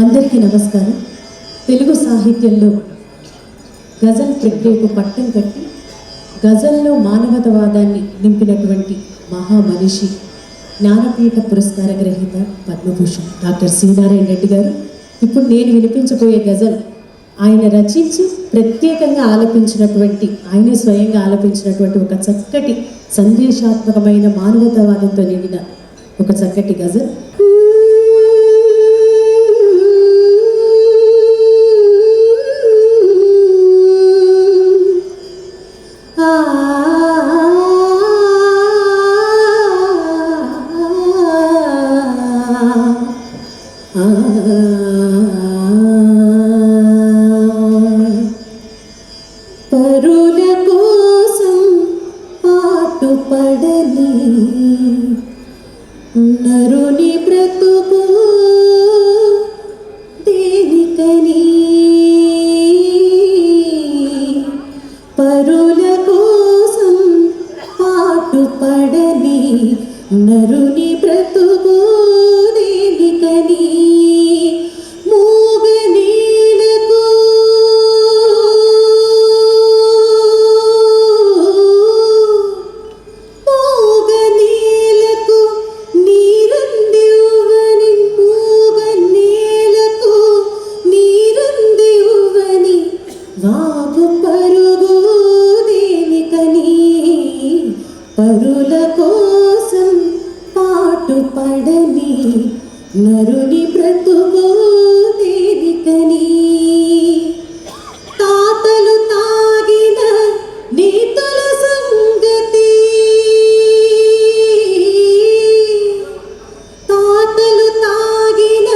అందరికీ నమస్కారం. తెలుగు సాహిత్యంలో గజల్ ప్రక్రియకు పట్టం కట్టి గజల్లో మానవతావాదాన్ని నింపినటువంటి మహామనిషి, జ్ఞానపీఠ పురస్కార గ్రహీత, పద్మభూషణ్ డాక్టర్ సి నారాయణ రెడ్డి గారు. ఇప్పుడు నేను వినిపించబోయే గజల్ ఆయన రచించి ప్రత్యేకంగా ఆలపించినటువంటి, ఆయనే స్వయంగా ఆలపించినటువంటి ఒక చక్కటి సందేశాత్మకమైన మానవతావాదంతో నిండిన ఒక చక్కటి గజల్. పరుల కోసం పాటుపడని నరుని బ్రతుకు దేనికని, పరుల కోసం పాటుపడని నరుని బ్రతుకు దేనికని, పరుల కోసం పాటుపడని నరుని బ్రతుకు దేనికని, తాతలు తాగిన నీతుల సంగతి, తాతలు తాగిన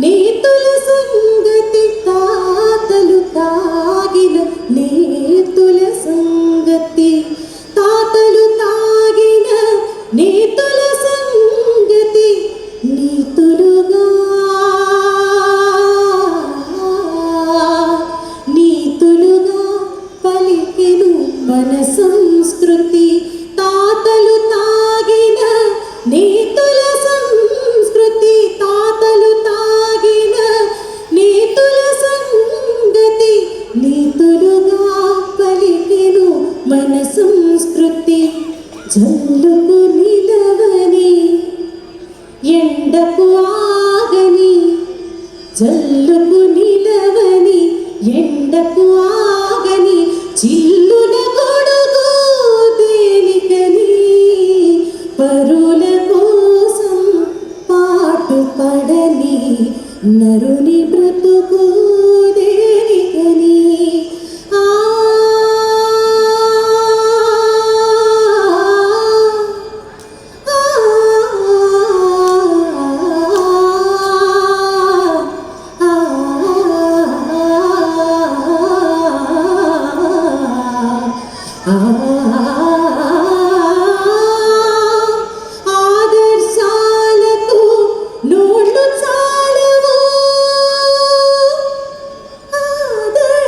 నీతుల సంగతి, తాతలు తాగిన నీతుల సంగతి, తాతలు తాగిన నీతుల సంగతి నీతులుగా నీతులుగా పలికెను మన సంస్కృతి, తాతలు తాగిన నీతుల సంస్కృతి, తాతలు తాగిన నీతుల సంగతి నీతులుగా పలికెను మన సంస్కృతి. జల్లుకు నిలవని ఎండకు ఆగని, జల్లుకు నిలవని ఎండకు ఆగని చిల్లుల గొడుగు దేనికని, పరుల కోసం పాటుపడని నరుని బ్రతుకు దేనికని. ఆదర్శాలకు నోళ్ళు చాలవు,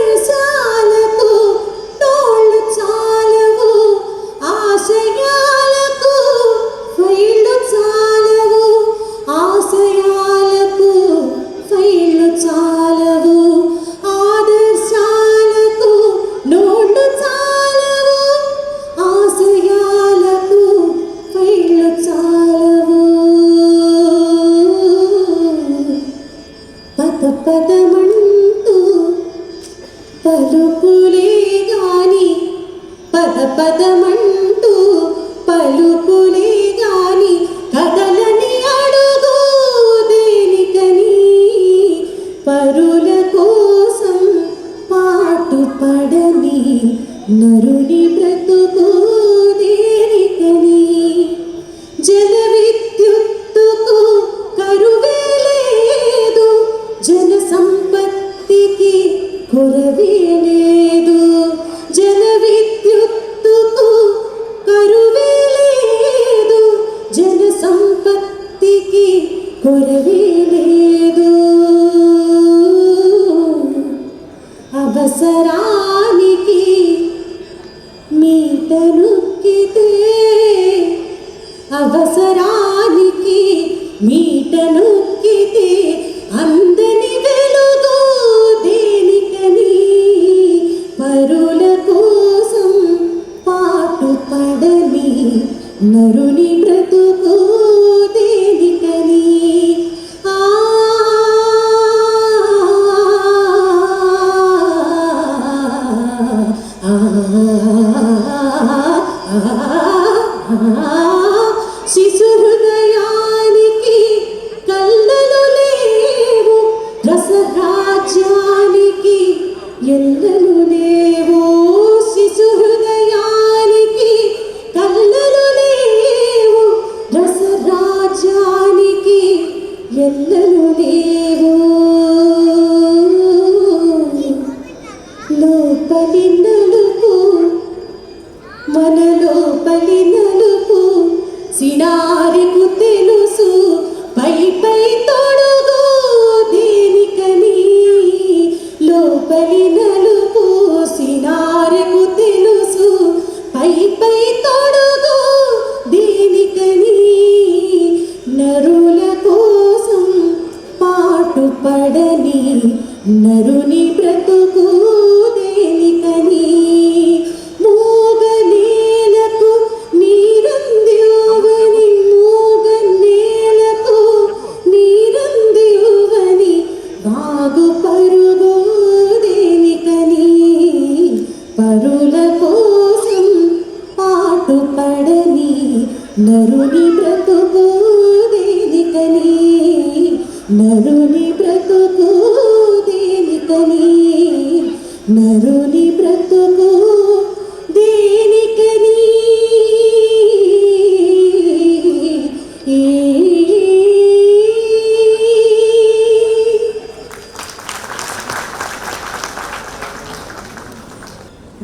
ఆదర్శాలకు నోళ్ళు చాలవు, ఆశయాలకు ఫైళ్ళు చాలవు, ఆశయాలకు ఫైళ్ళు చాలవు, ఆదర్శాలకు నోళ్ళు చాలవు, ఆశయాలకు ఫైళ్ళు చాలవు. పద పదమంటూ పలుకులే గాని, పద పదమంటూ పలుకులే గాని కదలని అడుగు దేనికని, పరుల కోసం పాటుపడని నరుని బ్రతుకు దేనికని, జల విద్యుత్తుకు కరువే లేదు, జన సంపత్తికి కొరవే లేదు, జల విద్యుత్తుకు కరువే లేదు, జన సంపత్తికి కొరవే లేదు, అవసరానికి పడని నరుని బ్రతుకు దేనికని మూగ నేలకు నీరందివ్వని మూగ నేలకు నీరందివ్వని బాగు పరుగు దేనికని పరుల కోసం పాటు పడని నరుని బ్రతుకు దేనికని నరుని బ్రతుకు దేనికని నరుని బ్రతుకు దేనికని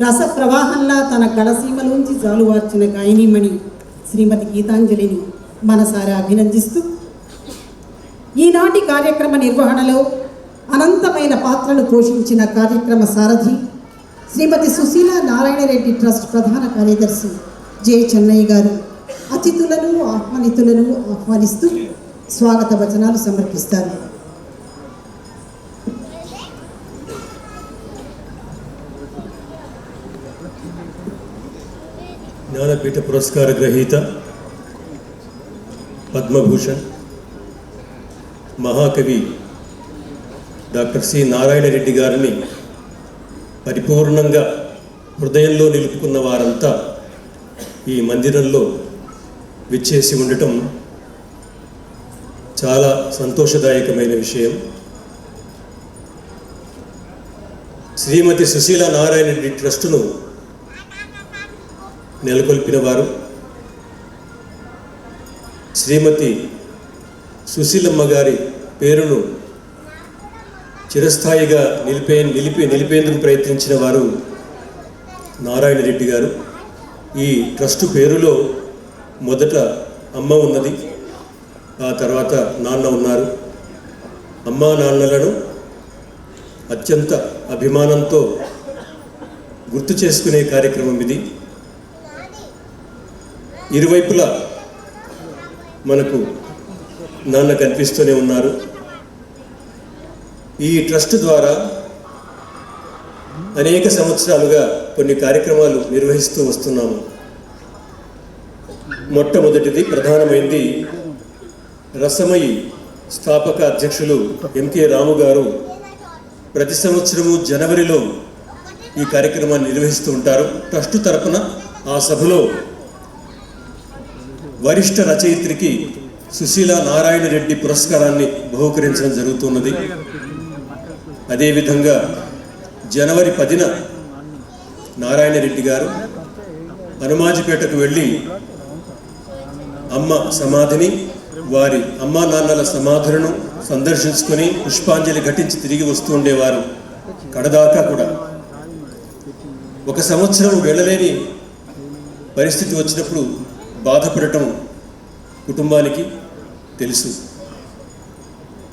రస ప్రవాహంలా తన కళసీమలోంచి జాలువార్చిన గాయనీమణి శ్రీమతి గీతాంజలిని మనసారా అభినందిస్తూ ఈనాటి కార్యక్రమ నిర్వహణలో అనంతమైన పాత్రను పోషించిన కార్యక్రమ సారథి శ్రీమతి సుశీల నారాయణరెడ్డి ట్రస్ట్ ప్రధాన కార్యదర్శి జె చెన్నయ్య గారు అతిథులను ఆహ్వానితులను ఆహ్వానిస్తూ స్వాగత వచనాలు సమర్పిస్తారు. జ్ఞానపీఠ పురస్కార గ్రహీత పద్మభూషణ్ మహాకవి డాక్టర్ సి నారాయణరెడ్డి గారిని పరిపూర్ణంగా హృదయంలో నిలుపుకున్న వారంతా ఈ మందిరంలో విచ్చేసి ఉండటం చాలా సంతోషదాయకమైన విషయం. శ్రీమతి సుశీల నారాయణరెడ్డి ట్రస్టును నెలకొల్పిన వారు శ్రీమతి సుశీలమ్మ గారి పేరును చిరస్థాయిగా నిలిపేందుకు ప్రయత్నించిన వారు నారాయణరెడ్డి గారు. ఈ ట్రస్టు పేరులో మొదట అమ్మ ఉన్నది, ఆ తర్వాత నాన్న ఉన్నారు. అమ్మా నాన్నలను అత్యంత అభిమానంతో గుర్తు చేసుకునే కార్యక్రమం ఇది. ఇరువైపులా మనకు నాన్న కనిపిస్తూనే ఉన్నారు. ఈ ట్రస్ట్ ద్వారా అనేక సంవత్సరాలుగా కొన్ని కార్యక్రమాలు నిర్వహిస్తూ వస్తున్నాము. మొట్టమొదటిది ప్రధానమైంది రసమయి స్థాపక అధ్యక్షులు ఎంకే రాము గారు ప్రతి సంవత్సరము జనవరిలో ఈ కార్యక్రమాన్ని నిర్వహిస్తూ ఉంటారు. ట్రస్టు తరపున ఆ సభలో వరిష్ఠ రచయిత్రికి సుశీల నారాయణరెడ్డి పురస్కారాన్ని బహూకరించడం జరుగుతున్నది. అదేవిధంగా జనవరి 10న నారాయణరెడ్డి గారు హనుమాజిపేటకు వెళ్ళి అమ్మ సమాధిని, వారి అమ్మా నాన్నల సమాధులను సందర్శించుకొని పుష్పాంజలి ఘటించి తిరిగి వస్తూ ఉండేవారు. కడదాకా కూడా ఒక సంవత్సరం వెళ్ళలేని పరిస్థితి వచ్చినప్పుడు బాధపడటం కుటుంబానికి తెలుసు.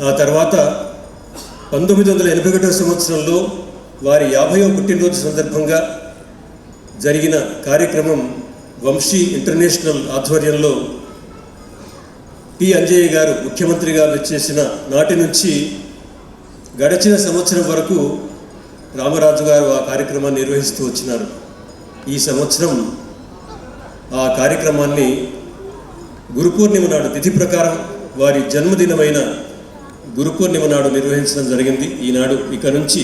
ఆ తర్వాత 1981 సంవత్సరంలో వారి 50వ పుట్టినరోజు సందర్భంగా జరిగిన కార్యక్రమం వంశీ ఇంటర్నేషనల్ ఆధ్వర్యంలో పి అంజయ్య గారు ముఖ్యమంత్రిగా వచ్చేసిన నాటి నుంచి గడిచిన సంవత్సరం వరకు రామరాజు గారు ఆ కార్యక్రమాన్ని నిర్వహిస్తూ వచ్చినారు. ఈ సంవత్సరం ఆ కార్యక్రమాన్ని గురు పూర్ణిమ నాడు తిథి ప్రకారం వారి జన్మదినమైన గురు పూర్ణిమ నాడు నిర్వహించడం జరిగింది. ఈనాడు ఇక నుంచి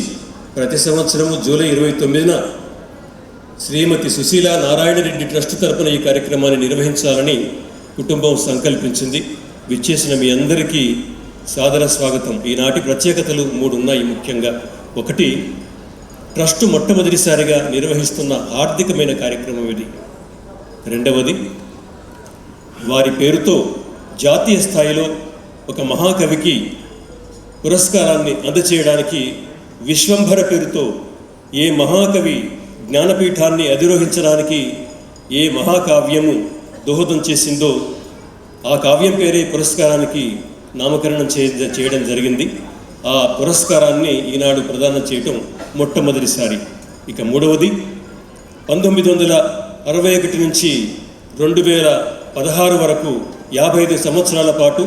ప్రతి సంవత్సరము జూలై 29న శ్రీమతి సుశీల నారాయణరెడ్డి ట్రస్ట్ తరపున ఈ కార్యక్రమాన్ని నిర్వహించాలని కుటుంబం సంకల్పించింది. విచ్చేసిన మీ అందరికీ సాదర స్వాగతం. ఈనాటి ప్రత్యేకతలు 3 ఉన్నాయి ముఖ్యంగా. ఒకటి, ట్రస్టు మొట్టమొదటిసారిగా నిర్వహిస్తున్న ఆర్థికమైన కార్యక్రమం ఇది. రెండవది, వారి పేరుతో జాతీయ స్థాయిలో ఒక మహాకవికి పురస్కారాన్ని అందచేయడానికి విశ్వంభర పేరుతో ఏ మహాకవి జ్ఞానపీఠాన్ని అధిరోహించడానికి ఏ మహాకావ్యము దోహదం చేసిందో ఆ కావ్యం పేరే పురస్కారానికి నామకరణం చేయడం జరిగింది. ఆ పురస్కారాన్ని ఈనాడు ప్రదానం చేయటం మొట్టమొదటిసారి. ఇక మూడవది, 1961 నుంచి 2016 వరకు 55 సంవత్సరాల పాటు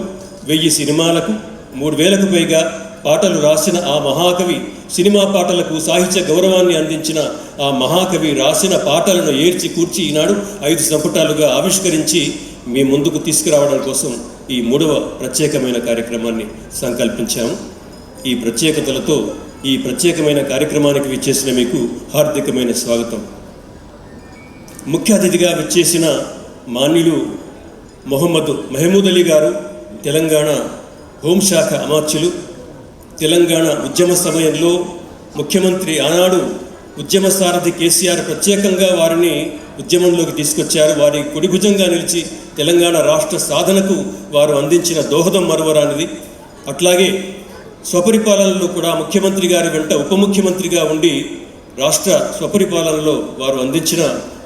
1000 సినిమాలకు 3000కు పైగా పాటలు రాసిన ఆ మహాకవి, సినిమా పాటలకు సాహిత్య గౌరవాన్ని అందించిన ఆ మహాకవి రాసిన పాటలను ఏర్చి కూర్చి ఈనాడు 5 సంపుటాలుగా ఆవిష్కరించి మీ ముందుకు తీసుకురావడం కోసం ఈ 3వ ప్రత్యేకమైన కార్యక్రమాన్ని సంకల్పించాము. ఈ ప్రత్యేకతలతో ఈ ప్రత్యేకమైన కార్యక్రమానికి విచ్చేసిన మీకు హార్దికమైన స్వాగతం. ముఖ్య అతిథిగా విచ్చేసిన మాన్యులు మహమూద్ అలీ గారు, తెలంగాణ హోంశాఖ అమాత్యులు, తెలంగాణ ఉద్యమ సమయంలో ముఖ్యమంత్రి ఆనాడు ఉద్యమ సారథి కేసీఆర్ ప్రత్యేకంగా వారిని ఉద్యమంలోకి తీసుకొచ్చారు. వారి కుడిభుజంగా నిలిచి తెలంగాణ రాష్ట్ర సాధనకు వారు అందించిన దోహదం మరువరానిది. అట్లాగే స్వపరిపాలనలో కూడా ముఖ్యమంత్రి గారి వెంట ఉప ముఖ్యమంత్రిగా ఉండి రాష్ట్ర స్వపరిపాలనలో వారు అందించిన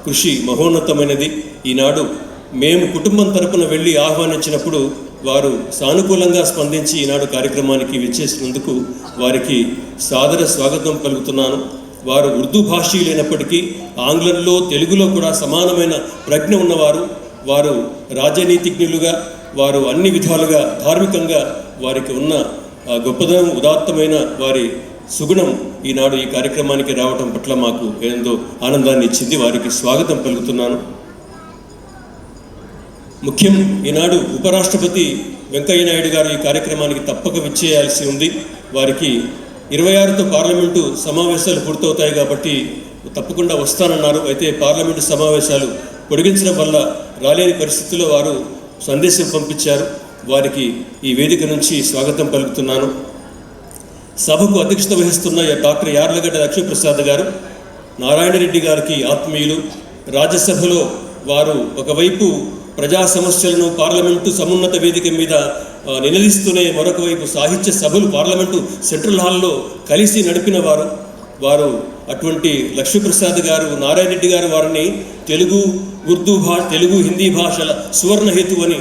కృషి మహోన్నతమైనది. ఈనాడు మేము కుటుంబం తరపున వెళ్ళి ఆహ్వానించినప్పుడు వారు సానుకూలంగా స్పందించి ఈనాడు కార్యక్రమానికి విచ్చేసినందుకు వారికి సాదర స్వాగతం పలుకుతున్నాను. వారు ఉర్దూ భాషీయులైనప్పటికీ ఆంగ్లంలో, తెలుగులో కూడా సమానమైన ప్రజ్ఞ ఉన్నవారు. వారు రాజనీతిజ్ఞులుగా, వారు అన్ని విధాలుగా ధార్మికంగా వారికి ఉన్న గొప్పదనం, ఉదాత్తమైన వారి సుగుణం ఈనాడు ఈ కార్యక్రమానికి రావటం పట్ల మాకు ఎంతో ఆనందాన్ని ఇచ్చింది. వారికి స్వాగతం పలుకుతున్నాను. ముఖ్యం, ఈనాడు ఉపరాష్ట్రపతి వెంకయ్య నాయుడు గారు ఈ కార్యక్రమానికి తప్పక విచ్చేయాల్సి ఉంది. వారికి 26తో పార్లమెంటు సమావేశాలు పూర్తవుతాయి కాబట్టి తప్పకుండా వస్తానన్నారు. అయితే పార్లమెంటు సమావేశాలు పొడిగించడం వల్ల రాలేని పరిస్థితుల్లో వారు సందేశం పంపించారు. వారికి ఈ వేదిక నుంచి స్వాగతం పలుకుతున్నాను. సభకు అధ్యక్షత వహిస్తున్న డాక్టర్ యార్లగడ్డ లక్ష్మీప్రసాద్ గారు నారాయణ రెడ్డి గారికి ఆత్మీయులు. రాజ్యసభలో వారు ఒకవైపు ప్రజా సమస్యలను పార్లమెంటు సమున్నత వేదిక మీద నిలదీస్తూనే మరొక వైపు సాహిత్య సభలు పార్లమెంటు సెంట్రల్ హాల్లో కలిసి నడిపిన వారు అటువంటి లక్ష్మీప్రసాద్ గారు, నారాయణ రెడ్డి గారు వారిని తెలుగు హిందీ భాషల సువర్ణహేతు అని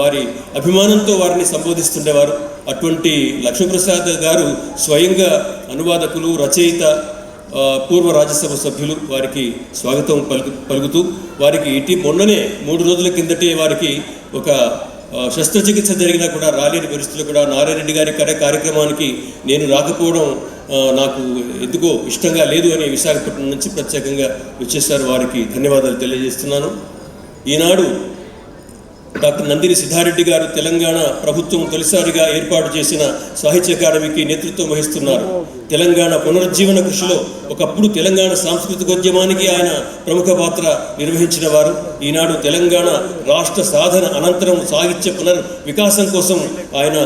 వారి అభిమానంతో వారిని సంబోధిస్తుండేవారు. అటువంటి లక్ష్మీప్రసాద్ గారు స్వయంగా అనువాదకులు, రచయిత, పూర్వ రాజ్యసభ సభ్యులు. వారికి స్వాగతం పలుకుతూ వారికి మొన్ననే 3 రోజుల కిందటే వారికి ఒక శస్త్రచికిత్స జరిగినా కూడా రాలేని పరిస్థితులు కూడా నారాయణ రెడ్డి గారి కార్యక్రమానికి నేను రాకపోవడం నాకు ఎందుకో ఇష్టంగా లేదు అని విశాఖపట్నం నుంచి ప్రత్యేకంగా వచ్చేసారు. వారికి ధన్యవాదాలు తెలియజేస్తున్నాను. ఈనాడు డాక్టర్ నందిని సిద్ధారెడ్డి గారు తెలంగాణ ప్రభుత్వం తొలిసారిగా ఏర్పాటు చేసిన సాహిత్య అకాడమీకి నేతృత్వం వహిస్తున్నారు. తెలంగాణ పునరుజ్జీవన కృషిలో ఒకప్పుడు తెలంగాణ సాంస్కృతికోద్యమానికి ఆయన ప్రముఖ పాత్ర నిర్వహించిన వారు. ఈనాడు తెలంగాణ రాష్ట్ర సాధన అనంతరం సాహిత్య వికాసం కోసం ఆయన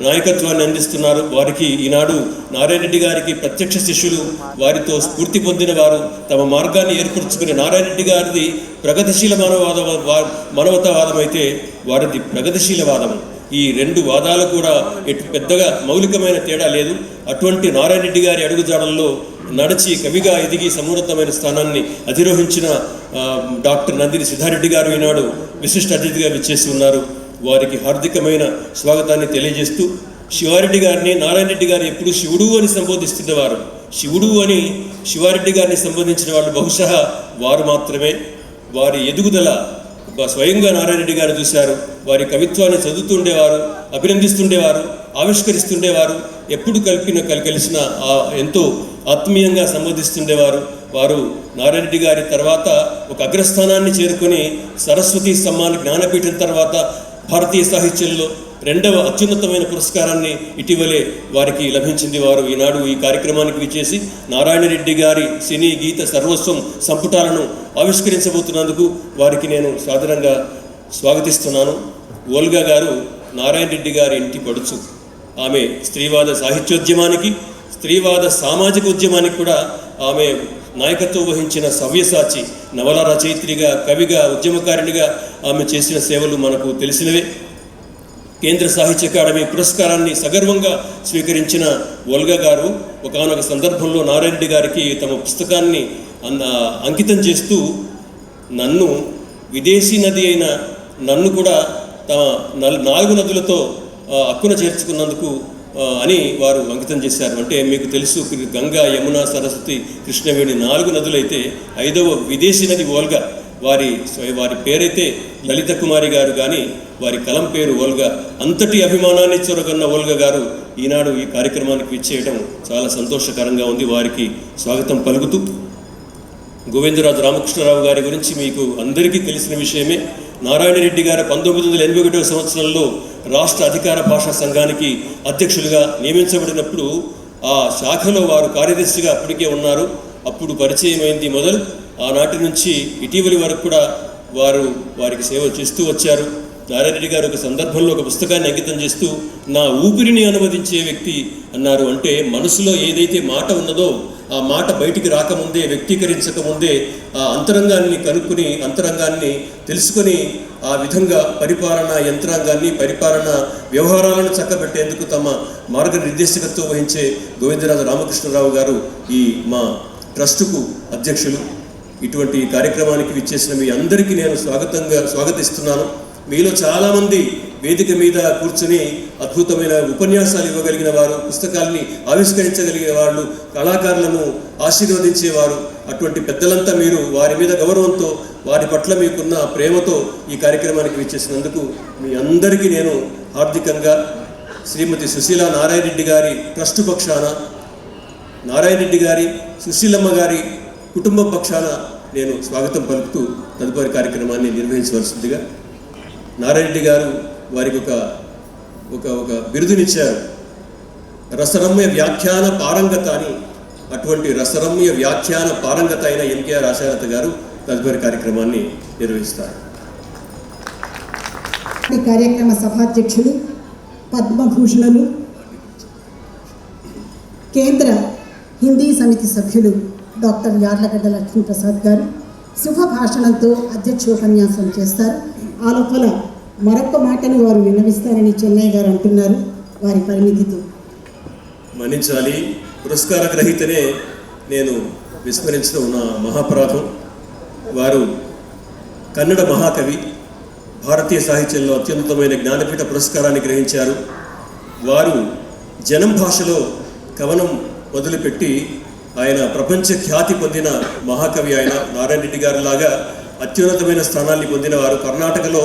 నాయకత్వాన్ని అందిస్తున్నారు. వారికి ఈనాడు నారాయణ రెడ్డి గారికి ప్రత్యక్ష శిష్యులు, వారితో స్ఫూర్తి పొందిన వారు, తమ మార్గాన్ని ఏర్పరచుకుని నారాయణ రెడ్డి గారిది ప్రగతిశీల మానవతావాదం అయితే వారిది ప్రగతిశీలవాదం. ఈ 2 వాదాలు కూడా పెద్దగా మౌలికమైన తేడా లేదు. అటువంటి నారాయణ రెడ్డి గారి అడుగుజాడల్లో నడిచి కవిగా ఎదిగి సమున్నతమైన స్థానాన్ని అధిరోహించిన డాక్టర్ నందిని సిద్ధారెడ్డి గారు ఈనాడు విశిష్ట అతిథిగా విచ్చేసి ఉన్నారు. వారికి హార్దికమైన స్వాగతాన్ని తెలియజేస్తూ, శివారెడ్డి గారిని నారాయణ రెడ్డి గారు ఎప్పుడు శివుడు అని సంబోధిస్తుండేవారు. శివుడు అని శివారెడ్డి గారిని సంబోధించిన వాళ్ళు బహుశా వారు మాత్రమే. వారి ఎదుగుదల స్వయంగా నారాయణ రెడ్డి గారు చూశారు. వారి కవిత్వాన్ని చదువుతుండేవారు, అభినందిస్తుండేవారు, ఆవిష్కరిస్తుండేవారు. ఎప్పుడు కలిసిన ఎంతో ఆత్మీయంగా సంబోధిస్తుండేవారు. వారు నారాయణ రెడ్డి గారి తర్వాత ఒక అగ్రస్థానాన్ని చేరుకొని సరస్వతి సమ్మాన్ జ్ఞానపీఠం తర్వాత భారతీయ సాహిత్యంలో 2వ అత్యున్నతమైన పురస్కారాన్ని ఇటీవలే వారికి లభించింది. వారు ఈనాడు ఈ కార్యక్రమానికి విచ్చేసి నారాయణ రెడ్డి గారి సినీ గీత సర్వస్వం సంపుటాలను ఆవిష్కరించబోతున్నందుకు వారికి నేను సాదరంగా స్వాగతిస్తున్నాను. ఓల్గా గారు నారాయణ రెడ్డి గారి ఇంటి పడుచు. ఆమె స్త్రీవాద సాహిత్యోద్యమానికి, స్త్రీవాద సామాజిక ఉద్యమానికి కూడా ఆమె నాయకత్వం వహించిన సవ్యసాచి, నవల రచయిత్రిగా, కవిగా, ఉద్యమకారిణిగా ఆమె చేసిన సేవలు మనకు తెలిసినవే. కేంద్ర సాహిత్య అకాడమీ పురస్కారాన్ని సగర్వంగా స్వీకరించిన ఓల్గా గారు ఒకానొక సందర్భంలో నారాయణ రెడ్డి గారికి తమ పుస్తకాన్ని అంకితం చేస్తూ, నన్ను విదేశీ నది అయిన నన్ను కూడా తమ 4 నదులతో అక్కున చేర్చుకున్నందుకు అని వారు అంకితం చేశారు. అంటే మీకు తెలుసు, గంగా, యమున, సరస్వతి, కృష్ణవేణి 4 నదులైతే 5వ విదేశీ నది ఓల్గా. వారి పేరైతే లలిత కుమారి గారు, కానీ వారి కలం పేరు ఓల్గా. అంతటి అభిమానాన్ని చొరగన్న ఓల్గా గారు ఈనాడు ఈ కార్యక్రమానికి విచ్చేయడం చాలా సంతోషకరంగా ఉంది. వారికి స్వాగతం పలుకుతూ, గోవిందరాజు రామకృష్ణరావు గారి గురించి మీకు అందరికీ తెలిసిన విషయమే. నారాయణ రెడ్డి గారు 1981 సంవత్సరంలో రాష్ట్ర అధికార భాషా సంఘానికి అధ్యక్షులుగా నియమించబడినప్పుడు ఆ శాఖలో వారు కార్యదర్శిగా అప్పటికే ఉన్నారు. అప్పుడు పరిచయం అయింది మొదలు. ఆనాటి నుంచి ఇటీవలి వరకు కూడా వారికి సేవ చేస్తూ వచ్చారు. నారాయణ రెడ్డి గారు ఒక సందర్భంలో ఒక పుస్తకాన్ని అంకితం చేస్తూ నా ఊపిరిని అనువదించే వ్యక్తి అన్నారు. అంటే మనసులో ఏదైతే మాట ఉన్నదో ఆ మాట బయటికి రాకముందే, వ్యక్తీకరించకముందే ఆ అంతరంగాన్ని కనుక్కుని, అంతరంగాన్ని తెలుసుకొని ఆ విధంగా పరిపాలన యంత్రాంగాన్ని, పరిపాలన వ్యవహారాలను చక్కబెట్టేందుకు తమ మార్గనిర్దేశకత్వం వహించే గోవిందరాజు రామకృష్ణరావు గారు ఈ మా ట్రస్టుకు అధ్యక్షులు. ఇటువంటి కార్యక్రమానికి విచ్చేసిన మీ అందరికీ నేను స్వాగతిస్తున్నాను. మీలో చాలామంది వేదిక మీద కూర్చుని అద్భుతమైన ఉపన్యాసాలు ఇవ్వగలిగిన వారు, పుస్తకాల్ని ఆవిష్కరించగలిగే వాళ్ళు, కళాకారులను ఆశీర్వదించేవారు. అటువంటి పెద్దలంతా మీరు వారి మీద గౌరవంతో, వారి పట్ల మీకున్న ప్రేమతో ఈ కార్యక్రమానికి విచ్చేసినందుకు మీ అందరికీ నేను హార్దికంగా శ్రీమతి సుశీల నారాయణ రెడ్డి గారి ట్రస్టు పక్షాన, నారాయణ రెడ్డి గారి, సుశీలమ్మ గారి కుటుంబం పక్షాన నేను స్వాగతం పలుకుతూ తదుపరి కార్యక్రమాన్ని నిర్వహించవలసిందిగా. నారాయణ రెడ్డి గారు వారికి ఒక బిరుదునిచ్చారు, రసరమ్య వ్యాఖ్యాన పారంగత అని. అటువంటి రసరమ్య వ్యాఖ్యాన పారంగత అయిన ఎన్కేఆర్ ఆశారథ గారు తదుపరి కార్యక్రమాన్ని నిర్వహిస్తారు. ఈ కార్యక్రమ సభాధ్యక్షులు, పద్మభూషణులు, కేంద్ర హిందీ సమితి సభ్యులు డాక్టర్ యార్లగడ్డ లక్ష్మీప్రసాద్ గారు శుభ భాషణంతో అధ్యక్షోపన్యాసం చేస్తారు. ఆ లోపల మరొక మాటను వారు విన్నవిస్తారని చెన్నై గారు అంటున్నారు. వారి పరిమితితో మన్నించాలి. పురస్కార గ్రహీతనే నేను విస్మరించడం నా మహాపరాధం. వారు కన్నడ మహాకవి, భారతీయ సాహిత్యంలో అత్యున్నతమైన జ్ఞానపీఠ పురస్కారాన్ని గ్రహించారు. వారు జనం భాషలో కవనం మొదలుపెట్టి ఆయన ప్రపంచ ఖ్యాతి పొందిన మహాకవి. ఆయన నారాయణ రెడ్డి గారి లాగా అత్యున్నతమైన స్థానాన్ని పొందిన వారు. కర్ణాటకలో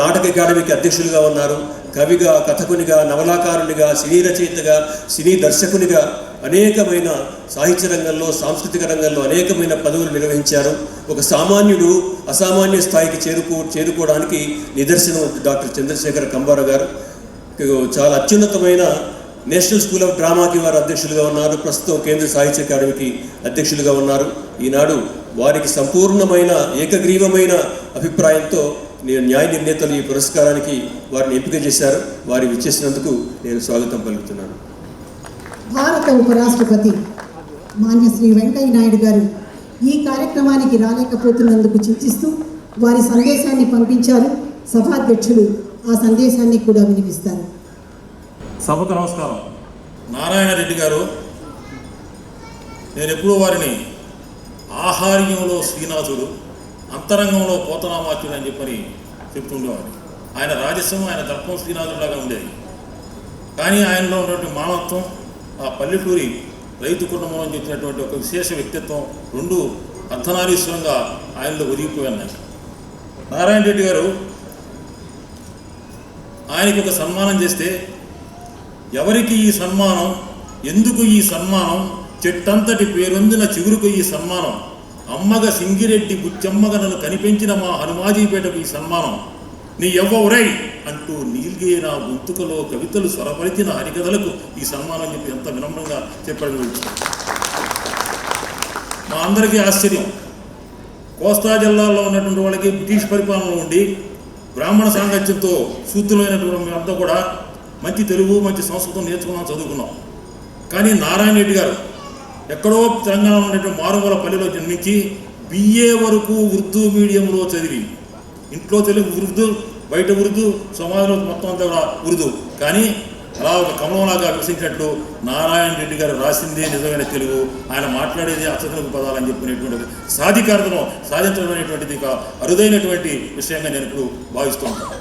నాటక అకాడమీకి అధ్యక్షులుగా ఉన్నారు. కవిగా, కథకునిగా, నవలాకారునిగా, సినీ రచయితగా, సినీ దర్శకునిగా అనేకమైన సాహిత్య రంగంలో, సాంస్కృతిక రంగంలో అనేకమైన పదవులు నిర్వహించారు. ఒక సామాన్యుడు అసామాన్య స్థాయికి చేరుకోవడానికి నిదర్శనం డాక్టర్ చంద్రశేఖర కంబార గారు. చాలా అత్యున్నతమైన నేషనల్ స్కూల్ ఆఫ్ డ్రామాకి వారు అధ్యక్షులుగా ఉన్నారు. ప్రస్తుతం కేంద్ర సాహిత్య అకాడమీకి అధ్యక్షులుగా ఉన్నారు. ఈనాడు వారికి సంపూర్ణమైన ఏకగ్రీవమైన అభిప్రాయంతో న్యాయ నిర్ణేతలు ఈ పురస్కారానికి వారిని ఎంపిక చేశారు. వారి విచ్చేసినందుకు నేను స్వాగతం పలుకుతున్నాను. భారత ఉపరాష్ట్రపతి మాన్య శ్రీ వెంకయ్య నాయుడు గారు ఈ కార్యక్రమానికి రాలేకపోతున్నందుకు చింతిస్తూ వారి సందేశాన్ని పంపించారు. సభాధ్యక్షులు ఆ సందేశాన్ని కూడా వినిపిస్తారు. సభకు నమస్కారం. నారాయణ రెడ్డి గారు, నేను ఎప్పుడూ వారిని ఆహార్యంలో శ్రీనాథుడు, అంతరంగంలో పోతనామాత్యుడు అని చెప్పని చెప్తుండేవాడిని. ఆయన రాజస్వం, ఆయన దర్పం శ్రీనాథుడిలాగా ఉండేది. కానీ ఆయనలో ఉన్నటువంటి మానవత్వం, ఆ పల్లెటూరి రైతు కుటుంబం అని చెప్పినటువంటి ఒక విశేష వ్యక్తిత్వం రెండు అర్ధనారీశ్వరంగా ఆయనలో ఒదిగిపోయినాయి. నారాయణ రెడ్డి గారు ఆయనకి ఒక సన్మానం చేస్తే ఎవరికి ఈ సన్మానం, ఎందుకు ఈ సన్మానం, చెట్టంతటి పేరొందిన చిగురుకు ఈ సన్మానం, అమ్మగ సింగిరెడ్డి బుచ్చమ్మగ నన్ను కనిపించిన మా హనుమాజీపేటకు ఈ సన్మానం, నీ ఎవ్వరై అంటూ నీల్గే నా గొంతుకలో కవితలు స్వరపరిచిన హరికథలకు ఈ సన్మానం చెప్పి ఎంత వినమ్రంగా చెప్పడం. మా అందరికీ ఆశ్చర్యం. కోస్తా జిల్లాలో ఉన్నటువంటి వాళ్ళకి బ్రిటిష్ పరిపాలనలో ఉండి బ్రాహ్మణ సాంగత్యంతో శూద్రులైనటువంటి మేమంతా కూడా మంచి తెలుగు, మంచి సంస్కృతం నేర్చుకున్నాం, చదువుకున్నాం. కానీ నారాయణ రెడ్డి గారు ఎక్కడో తెలంగాణలో ఉన్నటువంటి మారుమూల పల్లెలో జన్మించి BA వరకు ఉర్దూ మీడియంలో చదివి, ఇంట్లో తెలుగు ఉర్దూ, బయట ఉర్దూ, సమాజంలో మొత్తం అంతా కూడా ఉర్దూ. కానీ అలా ఒక కమలంలాగా వికసించినట్లు నారాయణ రెడ్డి గారు రాసిందే నిజమైన తెలుగు, ఆయన మాట్లాడేది అచ్చతెలుగు పదాలని చెప్పినటువంటి సాధికారతను సాధించడం అనేటువంటిది ఒక అరుదైనటువంటి విషయంగా నేను ఇప్పుడు భావిస్తూ ఉంటాను.